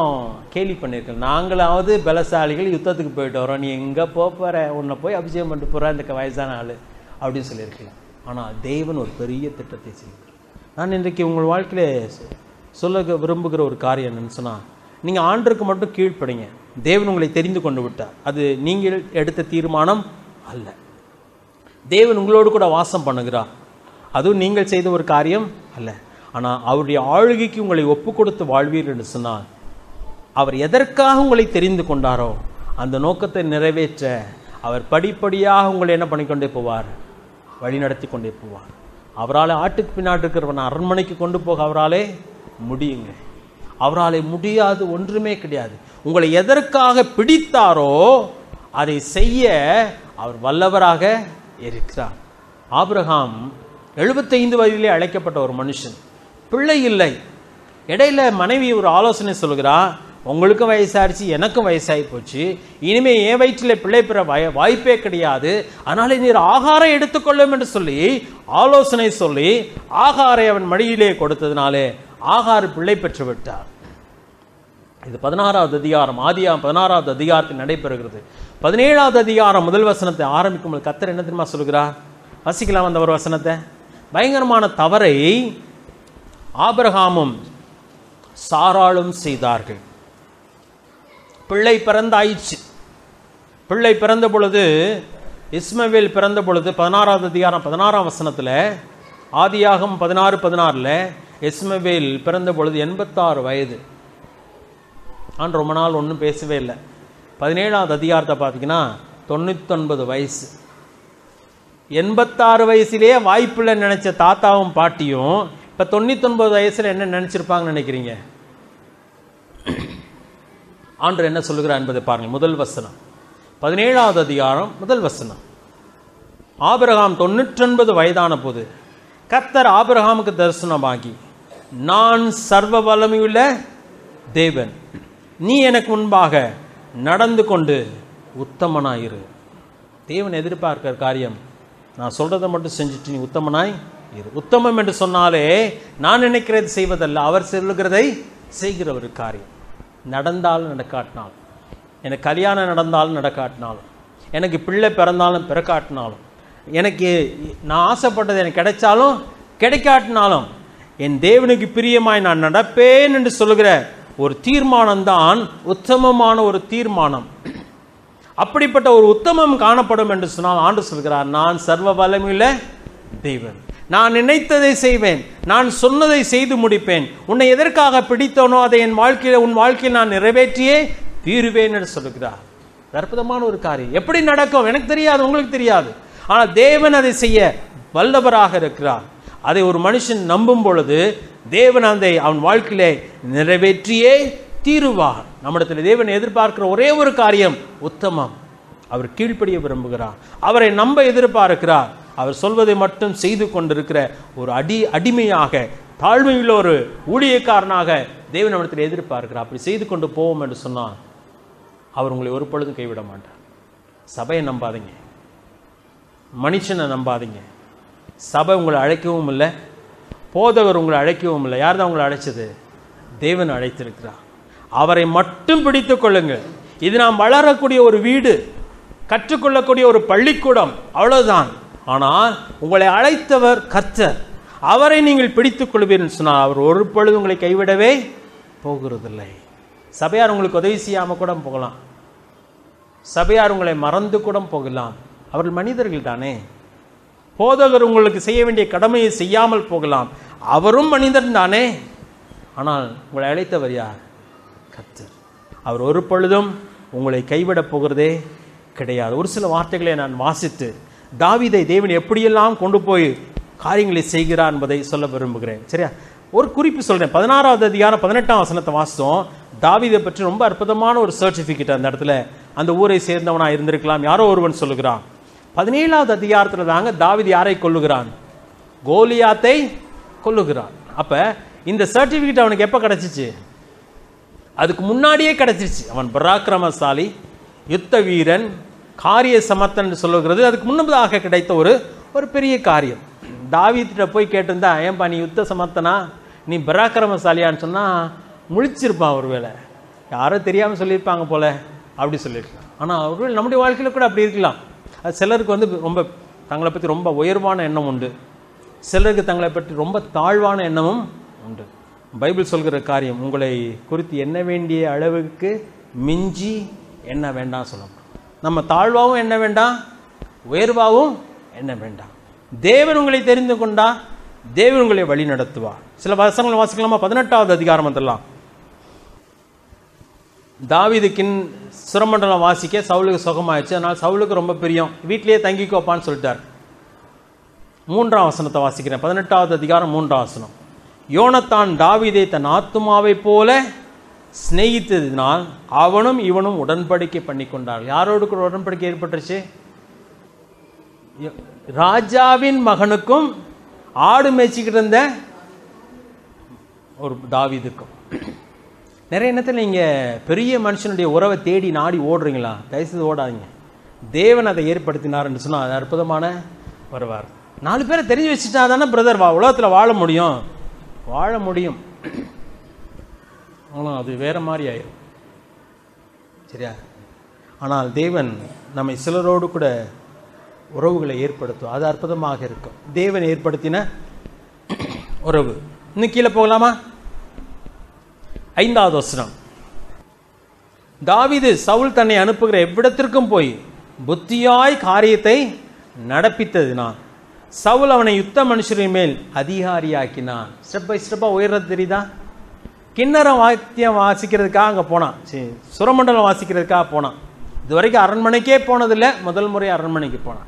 கேலி பண்ணியிருக்கேன். நாங்களாவது பலசாலிகள் யுத்தத்துக்கு போயிட்டு வரோம், நீ எங்கே போகிற, உன்னை போய் அபிஷேகம் பண்ணிட்டு போகிற இந்த வயசான ஆள் அப்படின்னு சொல்லியிருக்கலாம். ஆனால் தேவன் ஒரு பெரிய திட்டத்தை செய்கிறார். நான் இன்றைக்கு உங்கள் வாழ்க்கையில் சொல்ல விரும்புகிற ஒரு காரியம் என்னன்னு சொன்னால், நீங்கள் ஆண்டருக்கு மட்டும் கீழ்ப்படிங்க. தேவன் உங்களை தெரிந்து கொண்டு விட்டார். அது நீங்கள் எடுத்த தீர்மானம் அல்ல. தேவன் உங்களோடு கூட வாசம் பண்ணுகிறார். அதுவும் நீங்கள் செய்த ஒரு காரியம் அல்ல. ஆனால் அவருடைய ஆளுகைக்கு உங்களை ஒப்பு கொடுத்து வாழ்வீர் என்று சொன்னால், அவர் எதற்காக உங்களை தெரிந்து கொண்டாரோ அந்த நோக்கத்தை நிறைவேற்ற அவர் படிப்படியாக உங்களை என்ன பண்ணிக்கொண்டே போவார்? வழி நடத்தி கொண்டே போவார். அவரால் ஆட்டுக்கு பின்னாடி இருக்கிறவன் அரண்மனைக்கு கொண்டு போக அவராலே முடியுங்க. அவராலே முடியாது ஒன்றுமே கிடையாது. உங்களை எதற்காக பிடித்தாரோ அதை செய்ய அவர் வல்லவராக இருக்கிறார். ஆபிரகாம் 75 வயதிலே அழைக்கப்பட்ட ஒரு மனுஷன், பிள்ளை இல்லை. இடையில மனைவி ஒரு ஆலோசனை சொல்கிறா, உங்களுக்கும் வயசாகிடுச்சு, எனக்கும் வயசாகி போச்சு, இனிமே என் வயிற்றில் பிள்ளை பெற வாய்ப்பே கிடையாது, அதனால நீர் ஆகாரம் எடுத்துக்கொள்ளும் என்று சொல்லி ஆலோசனை சொல்லி ஆகாரை அவன் மடியிலே கொடுத்ததினாலே ஆகார் பிள்ளை பெற்று விட்டார். இது 16வது அதிகாரம், ஆதியாகமம் 16வது அதிகாரத்தில் நடைபெறுகிறது. 17வது அதிகாரம் முதல் வசனத்தை ஆரம்பிக்கும் போது கர்த்தர் என்ன தெரியுமா சொல்கிறார்? வாசிக்கலாம் அந்த ஒரு வசனத்தை. பயங்கரமான தவறை ஆபிரகாமும் சாராளும் செய்தார்கள். பிள்ளை பிறந்தாயிற்று. பிள்ளை பிறந்த பொழுது, இஸ்மவேல் பிறந்த பொழுது 16வது அதிகாரம் 16ஆம் வசனத்தில், ஆதியாகமம் 16:16 இஸ்மவேல் பிறந்த பொழுது 86 வயது. நான் ரொம்ப நாள் ஒன்றும் பேசவே இல்லை. 17வது அதிகாரத்தை பார்த்தீங்கன்னா 99 வயசு. 86 வயசுலேயே வாய்ப்பில்லை நினைச்ச தாத்தாவும் பாட்டியும் இப்போ 99 வயசுல என்ன நினைச்சிருப்பாங்கன்னு நினைக்கிறீங்க? ஆண்டவர் என்ன சொல்லுகிறார் என்பதை பாருங்க. முதல் வசனம், 17வது அதிகாரம் முதல் வசனம். ஆபிரகாம் 99 வயதான போது கர்த்தர் ஆபிரகாமுக்கு தரிசனமாகி, நான் சர்வ வல்லமையுள்ள தேவன், நீ எனக்கு முன்பாக நடந்து கொண்டு உத்தமனாயிரு. தேவன் எதிர்பார்க்கிற காரியம், நான் சொல்றதை மட்டும் செஞ்சுட்டு நீ உத்தமனாய் இரு. உத்தமம் என்று சொன்னாலே நான் நினைக்கிறது செய்வதல்ல, அவர் சொல்லுகிறதை செய்கிற ஒரு காரியம். நடந்தாலும் நடக்காட்டினாலும், எனக்கு கல்யாணம் நடந்தாலும் நடக்காட்டினாலும், எனக்கு பிள்ளை பிறந்தாலும் பிறக்காட்டினாலும், எனக்கு நான் ஆசைப்பட்டது எனக்கு கிடைச்சாலும் கிடைக்காட்டினாலும், என் தேவனுக்கு பிரியமாய் நான் நடப்பேன் என்று சொல்லுகிற ஒரு தீர்மானம் தான் உத்தமமான ஒரு தீர்மானம். அப்படிப்பட்ட ஒரு உத்தமம் காணப்படும் என்று சொன்னால் ஆண்டவர் சொல்கிறார், நான் சர்வ வல்லமையுள்ள தேவன், நான் நினைத்ததை செய்வேன், நான் சொன்னதை செய்து முடிப்பேன், உன்னை எதற்காக பிடித்தனோ அதை என் வாழ்க்கையில் உன் வாழ்க்கையில் நான் நிறைவேற்றியே தீருவேன் என்று சொல்லுகிறார். அற்புதமான ஒரு காரியம். எப்படி நடக்கும் எனக்கு தெரியாது, உங்களுக்கு தெரியாது. ஆனால் தேவன் அதை செய்ய வல்லவராக இருக்கிறார். அதை ஒரு மனுஷன் நம்பும் பொழுது தேவன் அதை அவன் வாழ்க்கையிலே நிறைவேற்றியே தீருவார். நம்மிடத்தில் தேவன் எதிர்பார்க்கிற ஒரே ஒரு காரியம் உத்தமம். அவர் கீழ்ப்படிய விரும்புகிறார். அவரை நம்ப எதிர்பார்க்கிறார். அவர் சொல்வதை மட்டும் செய்து கொண்டிருக்கிற ஒரு அடிமையாக, தாழ்மையுள்ள ஒரு ஊழியக்காரனாக தேவன் நம்மிடத்தில் எதிர்பார்க்கிறார். அப்படி செய்து கொண்டு போவோம் என்று சொன்னால் அவர் உங்களை ஒரு பொழுதும் கைவிட மாட்டார். சபையை நம்பாதீங்க, மனுஷனை நம்பாதீங்க. சபை உங்களை அழைக்கவும் இல்லை, போதகர் உங்களை அழைக்கவும் இல்லை. யார் தான் உங்களை அழைச்சது? தேவன் அழைத்திருக்கிறார். அவரை மட்டும் பிடித்துக் கொள்ளுங்கள். இது நாம் வளரக்கூடிய ஒரு வீடு, கற்றுக்கொள்ளக்கூடிய ஒரு பள்ளிக்கூடம், அவ்வளவுதான். ஆனால் உங்களை அழைத்தவர் கர்த்தர். அவரை நீங்கள் பிடித்துக் கொள்வீர்கள் சொன்னால் அவர் ஒரு பொழுது உங்களை கைவிடவே போகிறதில்லை. சபையார் உங்களுக்கு உதவி செய்யாமல் கூட போகலாம், சபையார் உங்களை மறந்து கூட போகலாம். அவர்கள் மனிதர்கள் தானே. போதகர் உங்களுக்கு செய்ய வேண்டிய கடமையை செய்யாமல் போகலாம், அவரும் மனிதன் தானே. ஆனால் உங்களை அழைத்தவர் யார்? கர்த்தர். அவர் ஒரு பொழுதும் உங்களை கைவிட போகிறதே கிடையாது. ஒரு சில வார்த்தைகளை நான் வாசித்து, தாவீதை தேவன் எப்படியெல்லாம் கொண்டு போய் காரியங்களை செய்கிறார் என்பதை சொல்ல விரும்புகிறேன். சரியா? ஒரு குறிப்பு சொல்றேன். 16வது அதிகாரம் 18ஆம் வசனத்தை வாசித்தோம். தாவீதை பற்றி ரொம்ப அற்புதமான ஒரு சர்டிபிகேட் அந்த இடத்துல. அந்த ஊரை சேர்ந்தவனா இருந்திருக்கலாம், யாரோ ஒருவன் சொல்லுகிறான். 17வது அதிகாரத்துல தாங்க தாவீது யாரை கொல்லுகிறான்? கோலியாத்தை கொல்லுகிறான். அப்ப இந்த சர்டிபிகேட் அவனுக்கு எப்ப கிடைச்சிச்சு? அதுக்கு முன்னாடியே கிடைச்சிருச்சு. அவன் பராக்கிரமசாலி, யுத்த வீரன், காரிய சமர்த்தன் சொல்லுகிறது அதுக்கு முன்னதாக கிடைத்த ஒரு பெரிய காரியம். தாவீதிட்ட போய் கேட்டிருந்தா, ஏன்பா நீ யுத்த சமர்த்தனா, நீ பராக்கிரமசாலியான்னு சொன்னா முழிச்சிருப்பான். ஒருவேளை யாரோ தெரியாம சொல்லியிருப்பாங்க போல, அப்படி சொல்லியிருக்கலாம். ஆனா ஒருவேளை நம்முடைய வாழ்க்கையில கூட அப்படி இருக்கலாம். அது சிலருக்கு ரொம்ப தங்களை பற்றி ரொம்ப உயர்வான எண்ணம் உண்டு, சிலருக்கு தங்களை பற்றி ரொம்ப தாழ்வான எண்ணமும் உண்டு. பைபிள் சொல்கிற காரியம், உங்களை குறித்து எண்ண வேண்டிய அளவுக்கு மிஞ்சி எண்ண வேண்டாம் சொல்லணும். நம்ம தாழ்வாகவும் எண்ண வேண்டாம், உயர்வாகவும் எண்ண வேண்டாம். தேவன் உங்களை தெரிந்து கொண்டா தேவன் உங்களை வழி நடத்துவார். சில வசனங்கள் வாசிக்கலாமா? 18வது அதிகாரம் வந்துடலாம். தாவீதுக்கின் சுரமண்டலம் வாசிக்க சவுலுக்கு சுகமாயிடுச்சு. அதனால் சவுலுக்கு ரொம்ப பிரியம், வீட்டிலேயே தங்கிக்கோப்பான்னு சொல்லிட்டார். 3ஆம் வசனத்தை வாசிக்கிறேன். 18வது அதிகாரம் 3ஆம் வசனம். யோனத்தான் தாவீதை தன் ஆத்துமாவை போல சிநேகித்ததினால் அவனும் இவனும் உடன்படிக்கை பண்ணி கொண்டார்கள். யாரோடு கூட உடன்படிக்கை ஏற்பட்டுருச்சு? ராஜாவின் மகனுக்கும் ஆடு மேய்ச்சிக்கிட்டு இருந்த ஒரு தாவீதுக்கும். நிறைய நேரத்தில் நீங்கள் பெரிய மனுஷனுடைய உறவை தேடி நாடி ஓடுறீங்களா? தயவுசெய்து ஓடாதீங்க. தேவன் அதை ஏற்படுத்தினார்ன்னு சொன்னால் அது அற்புதமான வருவார். 4 பேரை தெரிஞ்சு வச்சுட்டா தானே பிரதர் உலகத்தில் வாழ முடியும். ஆனால் அது வேற மாதிரி ஆயிடும். சரியா? ஆனால் தேவன் நம்மை சிலரோடு கூட உறவுகளை ஏற்படுத்தும். அது அற்புதமாக இருக்கும். தேவன் ஏற்படுத்தின உறவு. இன்னும் கீழே போகலாமா? 5வது வசனம். தாவீது சவுல் தன்னை அனுப்புகிற எவ்விடத்திற்கும் போய் புத்தியாய் காரியத்தை நடப்பித்ததினான் சவுல் அவனை யுத்த மனுஷரின் மேல் அதிகாரியாக்கினான். ஸ்டெப் பை ஸ்டெப்பா உயர்றது தெரியுதா? கிண்ணறம் வாத்தியம் வாசிக்கிறதுக்காக அங்கே போனான், சுரமண்டலம் வாசிக்கிறதுக்காக போனான். இது வரைக்கும் அரண்மனைக்கே போனதில்லை, முதல் முறை அரண்மனைக்கு போனான்.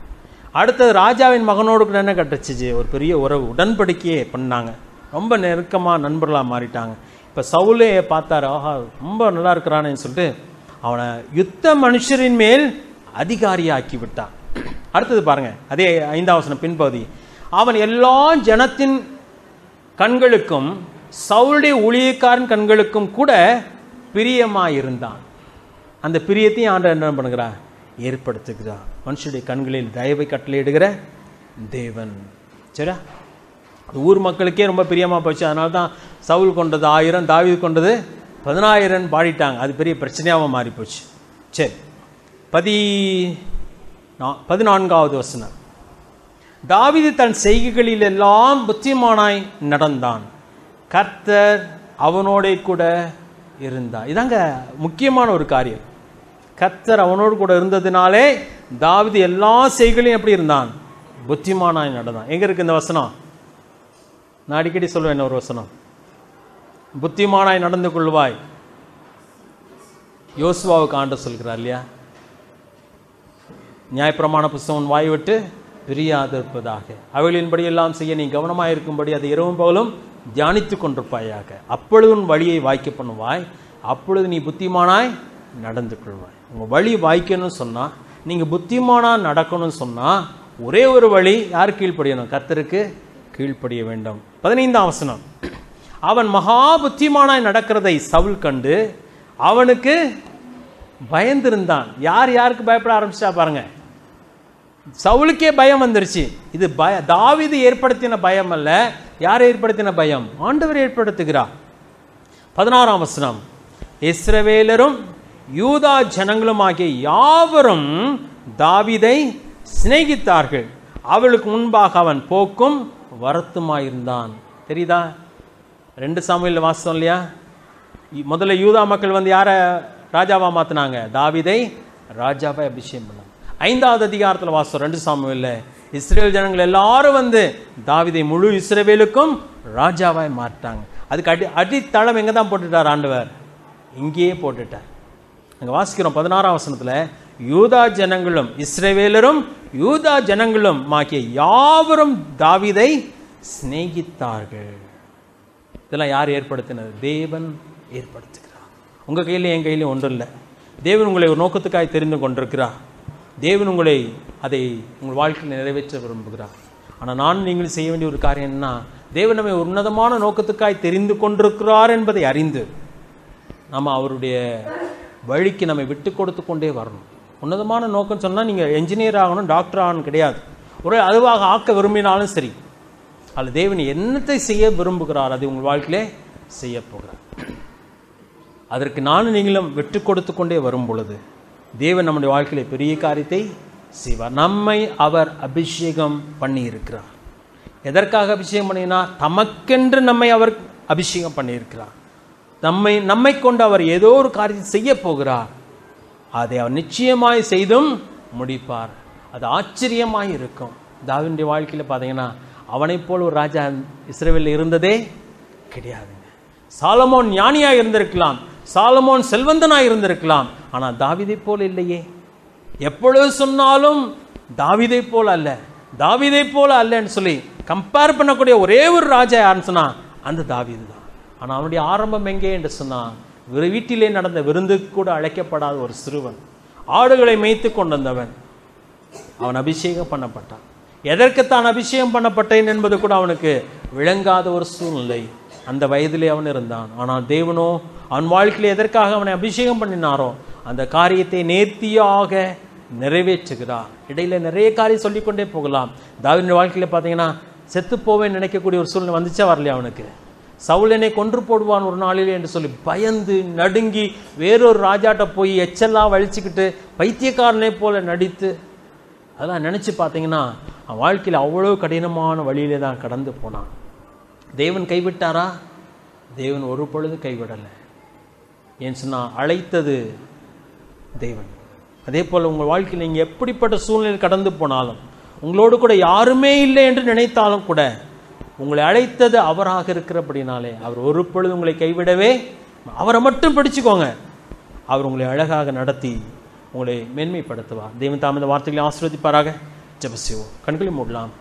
அடுத்தது ராஜாவின் மகனோடு என்ன கட்டுச்சு? ஒரு பெரிய உறவு, உடன்படிக்கையே பண்ணாங்க. ரொம்ப நெருக்கமாக நண்பர்களாக மாறிட்டாங்க. இப்போ சவுலே பார்த்தாரு, ஆஹா ரொம்ப நல்லா இருக்கிறான்னு சொல்லிட்டு அவனை யுத்த மனுஷரின் மேல் அதிகாரியாக்கி விட்டான். அடுத்தது பாருங்க, அதே 5ஆம் வசனம் பின்பகுதி. அவன் எல்லா ஜனத்தின் கண்களுக்கும் சவுளுடைய ஊழியக்காரன் கண்களுக்கும் கூட பிரியமாயிருந்தான். அந்த பிரியத்தையும் ஆண்டவர் என்ன பண்ணுகிறார்? ஏற்படுத்துகிறார். மனுஷனுடைய கண்களில் தயவை கட்டளையிடுகிற தேவன். சரியா? ஊர் மக்களுக்கே ரொம்ப பிரியமா போச்சு. அதனால தான் சவுல் கொண்டது 1000, தாவீது கொண்டது 10000 பாடிட்டாங்க. அது பெரிய பிரச்சனையாக மாறி போச்சு. சரி, 14வது வசனம். தாவீது தன் செய்கைகளில் எல்லாம் புத்திமானாய் நடந்தான், கர்த்தர் அவனோட கூட இருந்தார். இதாங்க முக்கியமான ஒரு காரியம். கர்த்தர் அவனோடு கூட இருந்ததினாலே தாவீது எல்லா செய்கைகளையும் எப்படி இருந்தான்? புத்திமானாய் நடந்தான். எங்க இருக்கு இந்த வசனம்? நான் அடிக்கடி சொல்லுவேன் ஒரு வசனம், புத்திமானாய் நடந்து கொள்வாய். யோசுவாவுக்கு ஆண்டவர் சொல்கிறார் இல்லையா? நியாயப்பிரமாண புஸ்தகம் வாய் விட்டு பிரியாதிருப்பதாக, அவைகளின்படி எல்லாம் செய்ய நீ கவனமாயிருக்கும்படி அதை இரவும் பகலும் தியானித்து கொண்டிருப்பாயாக. அப்பொழுது உன் வழியை வாய்க்க பண்ணுவாய், அப்பொழுது நீ புத்திமானாய் நடந்து கொள்வாய். உங்கள் வழி வாய்க்கணும்னு சொன்னால், நீங்கள் புத்திமானாக நடக்கணும்னு சொன்னால் ஒரே ஒரு வழி, யார் கீழ்ப்படியணும்? கர்த்தருக்கு கீழ்ப்படிய வேண்டும். 15ஆம் வசனம். அவன் மகா புத்திமானாய் நடக்கிறதை சவுல் கண்டு அவனுக்கு பயந்திருந்தான். யார் யாருக்கு பயப்பட ஆரம்பிச்சா பாருங்க. சவுலுக்கே பயம் வந்துருச்சு. இது தாவீது ஏற்படுத்தின பயம் அல்ல. யார் ஏற்படுத்தின பயம்? ஆண்டவர் ஏற்படுத்துகிறார். 16ஆம் வசனம். இஸ்ரவேலரும் யூதா ஜனங்களும் ஆகிய யாவரும் தாவீதை சிநேகித்தார்கள், அவளுக்கு முன்பாக அவன் போக்கும் வருத்தமாயிருந்தான். தெரியுதா? 2 சாமுவேல் வாசம் இல்லையா? முதல்ல யூதா மக்கள் வந்து யாரை ராஜாவா மாத்தினாங்க? தாவீதை ராஜாவை அபிஷேகம் பண்ணாங்க. 5வது அதிகாரத்தில் வாசம் 2 சாமுவேல்ல இஸ்ரேல் ஜனங்கள் எல்லாரும் வந்து தாவீதை முழு இஸ்ரவேலுக்கும் ராஜாவாய் மாட்டாங்க. அதுக்கு அடித்தளம் எங்க தான் போட்டுட்டார் ஆண்டவர்? இங்கேயே போட்டுட்டார். அங்க வாசிக்கிறோம் 16ஆம் வசனத்துல, யூதா ஜனங்களும் இஸ்ரவேலரும் யூதா ஜனங்களும் ஆகிய யாவரும் தாவீதை சிநேகித்தார்கள். இதெல்லாம் யார் ஏற்படுத்தினது? தேவன் ஏற்படுத்துகிறார். உங்கள் கையில் என் கையிலும் ஒன்றும் இல்லை. தேவன் உங்களை ஒரு நோக்கத்துக்காய் தெரிந்து கொண்டிருக்கிறார். தேவன் உங்களை அதை உங்கள் வாழ்க்கையில் நிறைவேற்ற விரும்புகிறார். ஆனால் நான் நீங்கள் செய்ய வேண்டிய ஒரு காரியம் என்ன? தேவன் நம்மை உன்னதமான நோக்கத்துக்காய் தெரிந்து கொண்டிருக்கிறார் என்பதை அறிந்து நம்ம அவருடைய வழிக்கு நம்மை விட்டு கொடுத்து கொண்டே வரணும். உன்னதமான நோக்கம் சொன்னால் நீங்கள் என்ஜினியர் ஆகணும், டாக்டர் ஆகணும் கிடையாது. ஒரு அதுவாக ஆக்க விரும்பினாலும் சரி, அதில் தேவன் என்னத்தை செய்ய விரும்புகிறார் அதை உங்கள் வாழ்க்கையிலே செய்ய போகிறார். அதற்கு நானும் நீங்களும் விட்டு கொடுத்து கொண்டே வரும் பொழுது தேவன் நம்முடைய வாழ்க்கையிலே பெரிய காரியத்தை செய்வார். நம்மை அவர் அபிஷேகம் பண்ணி இருக்கிறார். எதற்காக அபிஷேகம் பண்ணினார்? தமக்கென்று நம்மை அவர் அபிஷேகம் பண்ணியிருக்கிறார். நம்மை கொண்டு அவர் ஏதோ ஒரு காரியத்தை செய்ய போகிறார். அதை அவர் நிச்சயமாய் செய்தும் முடிப்பார். அது ஆச்சரியமாய் இருக்கும். தாவீதுடைய வாழ்க்கையில் பார்த்தீங்கன்னா அவனை போல் ஒரு ராஜா இஸ்ரவேலில் இருந்ததே கிடையாதுங்க. சாலமோன் ஞானியாக இருந்திருக்கலாம், சாலமோன் செல்வந்தனாக இருந்திருக்கலாம், ஆனால் தாவீதை போல் இல்லையே. எப்பொழுது சொன்னாலும் தாவீதை போல் அல்ல, தாவீதை போல அல்லன்னு சொல்லி கம்பேர் பண்ணக்கூடிய ஒரே ஒரு ராஜா யாருன்னு சொன்னா அந்த தாவீது தான். ஆனால் அவனுடைய ஆரம்பம் எங்கே என்று சொன்னான்? வீட்டிலே நடந்த விருந்துக்கு கூட அழைக்கப்படாத ஒரு சிறுவன், ஆடுகளை மேய்த்து கொண்டிருந்தவன். அவன் அபிஷேகம் பண்ணப்பட்டான். எதற்குத்தான் அபிஷேகம் பண்ணப்பட்டேன் என்பது கூட அவனுக்கு விளங்காத ஒரு சூழ்நிலை. அந்த வயதிலே அவன் இருந்தான். ஆனால் தேவனோ அவன் வாழ்க்கையில் எதற்காக அவனை அபிஷேகம் பண்ணினாரோ அந்த காரியத்தை நேர்த்தியாக நிறைவேற்றுகிறார். இடையில நிறைய காரியம் சொல்லிக்கொண்டே போகலாம். தாவீது வாழ்க்கையில் பார்த்தீங்கன்னா செத்து போவேன்னு நினைக்கக்கூடிய ஒரு சூழ்நிலை வந்துச்சா வரலையா அவனுக்கு? சவுல் என்னை கொன்று போடுவான் ஒரு நாளிலே என்று சொல்லி பயந்து நடுங்கி வேறொரு ராஜாட்ட போய் எச்செல்லாம் வலிச்சுக்கிட்டு பைத்தியக்காரனை போல நடித்து அதெல்லாம் நினச்சி பார்த்தீங்கன்னா அவன் வாழ்க்கையில் அவ்வளோ கடினமான வழியிலே தான் கடந்து போனான். தேவன் கைவிட்டாரா? தேவன் ஒரு பொழுது கைவிடலை. ஏன்னு சொன்னால் அழைத்தது தேவன். அதே போல் உங்கள் வாழ்க்கையில் நீங்கள் எப்படிப்பட்ட சூழ்நிலையில் கடந்து போனாலும், உங்களோடு கூட யாருமே இல்லை என்று நினைத்தாலும் கூட, உங்களை அழைத்தது அவராக இருக்கிறபடினாலே அவர் ஒரு பொழுது உங்களை கைவிடவே, அவரை மட்டும் பிடிச்சுக்கோங்க. அவர் உங்களை அழகாக நடத்தி உங்களை மேன்மைப்படுத்துவார். தேவன் தாம் இந்த வார்த்தைகளை ஆசீர்வதிப்பாராக. ஜெபம் செய்வோம். கண்களை மூடலாம்.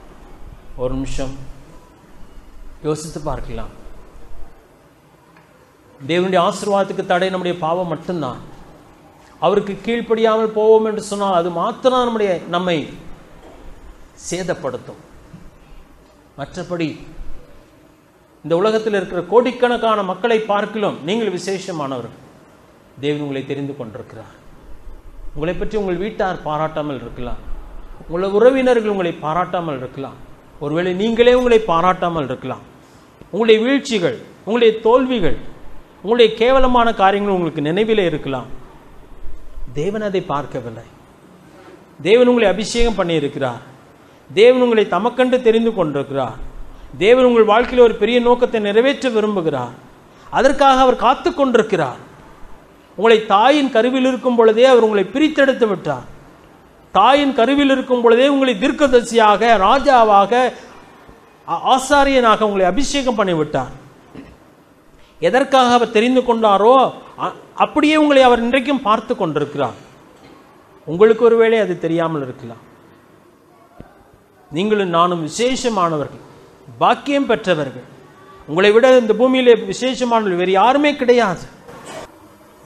ஒரு நிமிஷம் யோசித்து பார்க்கலாம். தேவனுடைய ஆசீர்வாதத்துக்கு தடை நம்முடைய பாவம் மட்டும்தான். அவருக்கு கீழ்ப்படியாமல் போவோம் என்று சொன்னால் அது மாத்திரம் நம்மை சேதப்படுத்தும். மற்றபடி இந்த உலகத்தில் இருக்கிற கோடிக்கணக்கான மக்களை பார்க்கலாம் நீங்கள் விசேஷமானவர்கள். தேவன் உங்களை தெரிந்து கொண்டிருக்கிறார். உங்களை பற்றி உங்கள் வீட்டார் பாராட்டாமல் இருக்கலாம், உங்கள் உறவினர்கள் உங்களை பாராட்டாமல் இருக்கலாம், ஒருவேளை நீங்களே உங்களை பாராட்டாமல் இருக்கலாம். உங்களுடைய வீழ்ச்சிகள், உங்களுடைய தோல்விகள், உங்களுடைய கேவலமான காரியங்கள் உங்களுக்கு நினைவிலே இருக்கலாம். தேவன் அதை பார்க்கவில்லை. தேவன் உங்களை அபிஷேகம் பண்ணி இருக்கிறார். தேவன் உங்களை தமக்கண்டு தெரிந்து கொண்டிருக்கிறார். தேவன் உங்கள் வாழ்க்கையில் ஒரு பெரிய நோக்கத்தை நிறைவேற்ற விரும்புகிறார். அதற்காக அவர் காத்து கொண்டிருக்கிறார். உங்களை தாயின் கருவில் இருக்கும் பொழுதே அவர் உங்களை பிரித்தெடுத்து விட்டார். தாயின் கருவில் இருக்கும் பொழுதே உங்களை தீர்க்கதரிசியாக, ராஜாவாக, ஆசாரியனாக உங்களை அபிஷேகம் பண்ணிவிட்டார். எதற்காக அவர் தெரிந்து கொண்டாரோ அப்படியே உங்களை அவர் இன்றைக்கும் பார்த்து கொண்டிருக்கிறார். உங்களுக்கு ஒருவேளை அது தெரியாமல் இருக்கலாம். நீங்களும் நானும் விசேஷமானவர்கள், பாக்கியம் பெற்றவர்கள். உங்களை விட இந்த பூமியிலே விசேஷமானவர்கள் வேறு யாருமே கிடையாது.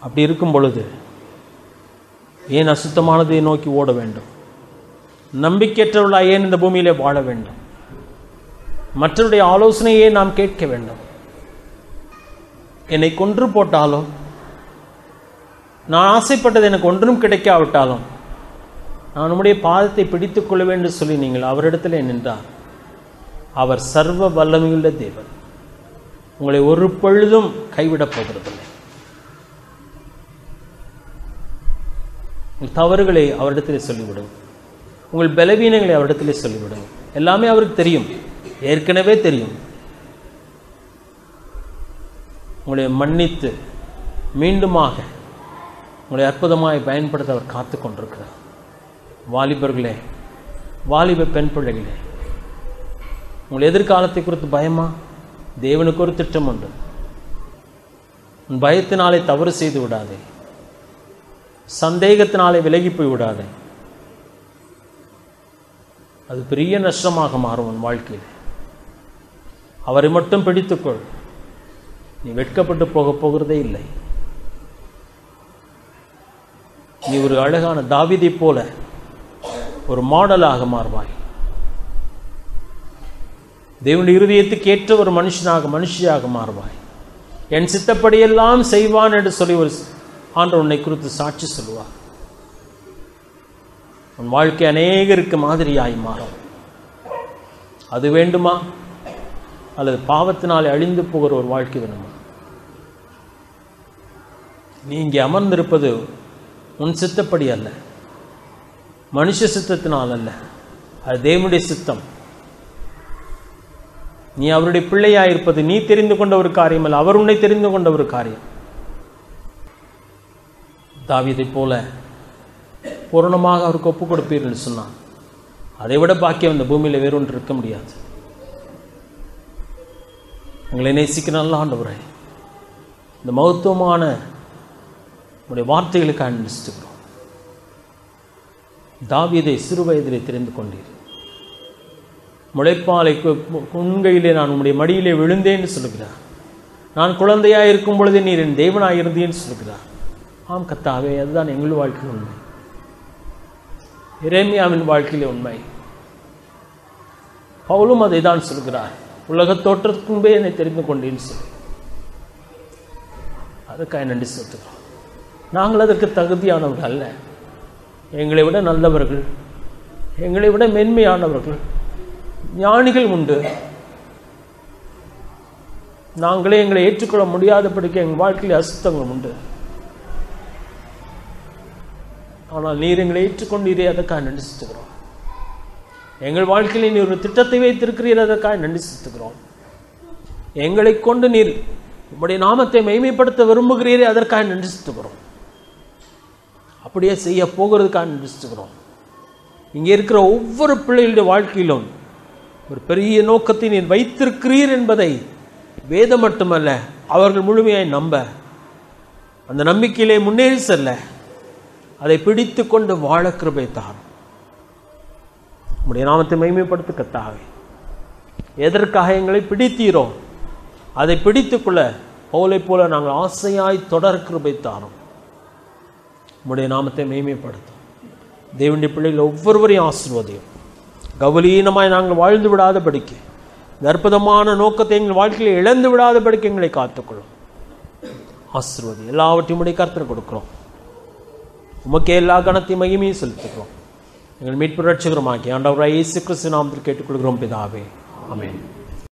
அப்படி இருக்கும் பொழுது ஏன் அசுத்தமானதை நோக்கி ஓட வேண்டும்? நம்பிக்கையற்றவர்களா ஏன் இந்த பூமியிலே வாழ வேண்டும்? மற்றவருடைய ஆலோசனையே நாம் கேட்க வேண்டும்? என்னை கொன்று போட்டாலும், நான் ஆசைப்பட்டது எனக்கு ஒன்றும் கிடைக்காவிட்டாலும், நான் உம்முடைய பாதத்தை பிடித்துக் கொள்ள வேண்டும் சொல்லி நீங்கள் அவரிடத்தில் நின்றார். அவர் சர்வ வல்லமையுள்ள தேவன். உங்களை ஒரு பொழுதும் கைவிடப் போகிறதில்லை. உங்கள் தவறுகளை அவரிடத்திலே சொல்லிவிடுங்க. உங்கள் பலவீனங்களை அவரிடத்திலே சொல்லிவிடுங்க. எல்லாமே அவருக்கு தெரியும், ஏற்கனவே தெரியும். உங்களை மன்னித்து மீண்டுமாக உங்களை அற்புதமாய் பயன்படுத்த அவர் காத்து கொண்டிருக்கிறார். வாலிபர்களே, வாலிப பெண் பிள்ளைகளே, உங்கள் எதிர்காலத்தை குறித்து பயமா? தேவனுக்கு ஒரு திட்டம் உண்டு. உன் பயத்தினாலே தவறு செய்து விடாதே. சந்தேகத்தினாலே விலகி போய் விடாதே. அது பெரிய நஷ்டமாக மாறும் உன் வாழ்க்கையில். அவரை மட்டும் பிடித்துக்கொள். நீ வெட்கப்பட்டு போகிறதே இல்லை. நீ ஒரு அழகான தாவீதை போல ஒரு மாடலாக மாறுவாய். தேவனுடைய இருதயத்துக்கு ஏற்ற ஒரு மனுஷியாக மாறுவாய். என் சித்தப்படியெல்லாம் செய்வான் என்று சொல்லி ஒரு ஆண்டவர் உன்னை குறித்து சாட்சி சொல்லுவார். உன் வாழ்க்கை அநேகருக்கு மாதிரியாய் மாறும். அது வேண்டுமா? அல்லது பாவத்தினால் அழிந்து போகிற ஒரு வாழ்க்கை வேணுமா? நீ இங்கே அமர்ந்திருப்பது உன் சித்தப்படி அல்ல, மனுஷ சித்தத்தினால் அல்ல, அது தேவனுடைய சித்தம். நீ அவருடைய பிள்ளையாயிருப்பது நீ தெரிந்து கொண்ட ஒரு காரியம் அல்ல, அவர் உன்னை தெரிந்து கொண்ட ஒரு காரியம். தாவீதை போல பூரணமாக அவருக்கு ஒப்புக் கொடுப்பீர்கள் சொன்னான். அதை விட பாக்கியம் இந்த பூமியில் வேறொன்று இருக்க முடியாது. எங்களை நேசிக்கிற நல்ல ஆண்டவரே, இந்த மகத்துவமான உடைய வார்த்தைகளுக்காக நினைச்சுக்கிறோம். தாவீதை சிறு வயதிலே தெரிந்து கொண்டீர். முளைப்பாலை உண்கையிலே நான் உம்முடைய மடியிலே விழுந்தேன்னு சொல்லுகிறார். நான் குழந்தையாக இருக்கும் பொழுதே நீர் என் தேவனாக இருந்தேன்னு சொல்லுகிறார். ஆம் கர்த்தாவே, அதுதான் எங்கள் வாழ்க்கையில் உண்மை. எரேமியாவின் வாழ்க்கையிலே உண்மை. பவுலும் அதை தான் சொல்கிறார். உலகத் தோற்றத்துக்கு முன்பே என்னை தெரிந்து கொண்டேன்னு சொல்லி. அதுக்காக நன்றி செலுத்துகிறோம். நாங்கள் அதற்கு தகுதியானவர்கள் அல்ல. எங்களை விட நல்லவர்கள், எங்களை விட மென்மையானவர்கள், ஞானிகள் உண்டு. நாங்களே எங்களை ஏற்றுக்கொள்ள முடியாதபடிக்கு எங்கள் வாழ்க்கையில் அசுத்தங்கள் உண்டு. ஆனால் நீர் எங்களை ஏற்றுக்கொண்டீரே, அதற்காக நன்றி செலுத்துகிறோம். எங்கள் வாழ்க்கையில் நீர் ஒரு திட்டத்தை வைத்திருக்கிறீர், அதற்காக நன்றி செலுத்துகிறோம். எங்களை கொண்டு நீர் உம்முடைய நாமத்தை மகிமைப்படுத்த விரும்புகிறீரே, அதற்காக நன்றி செலுத்துகிறோம். அப்படியே செய்ய போகிறதுக்காக நன்றி செலுத்துகிறோம். இங்கே இருக்கிற ஒவ்வொரு பிள்ளைகளுடைய வாழ்க்கையிலும் ஒரு பெரிய நோக்கத்தை நீர் வைத்திருக்கிறீர் என்பதை வேதம் மட்டுமல்ல, அவர்கள் முழுமையாய் நம்ப, அந்த நம்பிக்கையிலே முன்னேறி செல்ல, அதை பிடித்து கொண்டு வாழ கிருபை தாரும். உம்முடைய நாமத்தை மகிமைப்படுத்த கர்த்தாவே, எதற்காக எங்களை பிடித்தீரோ அதை பிடித்துக்கொள்ள பவுலை போல நாங்கள் ஆசையாய் தொடர் கிருபை தாரும். உம்முடைய நாமத்தை மகிமைப்படுத்தும். தேவனுடைய பிள்ளைகள் ஒவ்வொருவரையும் ஆசீர்வதியும். கவலீனமாய் நாங்கள் வாழ்ந்து விடாதபடிக்கு, இந்த அற்புதமான நோக்கத்தை எங்கள் வாழ்க்கையில் இழந்து விடாதபடிக்கு எங்களை காத்துக்கொள்ளும். ஆசீர்வதி. எல்லாவற்றையும் உடைய கர்த்தர் கொடுக்கிறோம். உமக்கே எல்லா கணத்தையும் மகிமையும் செலுத்துகிறோம். எங்கள் மீட்பு ரட்சகருமாகிய ஆண்டவராகிய இயேசு கிறிஸ்து நாமத்தில் கேட்டுக்கொள்கிறோம் பிதாவே. ஆமென்.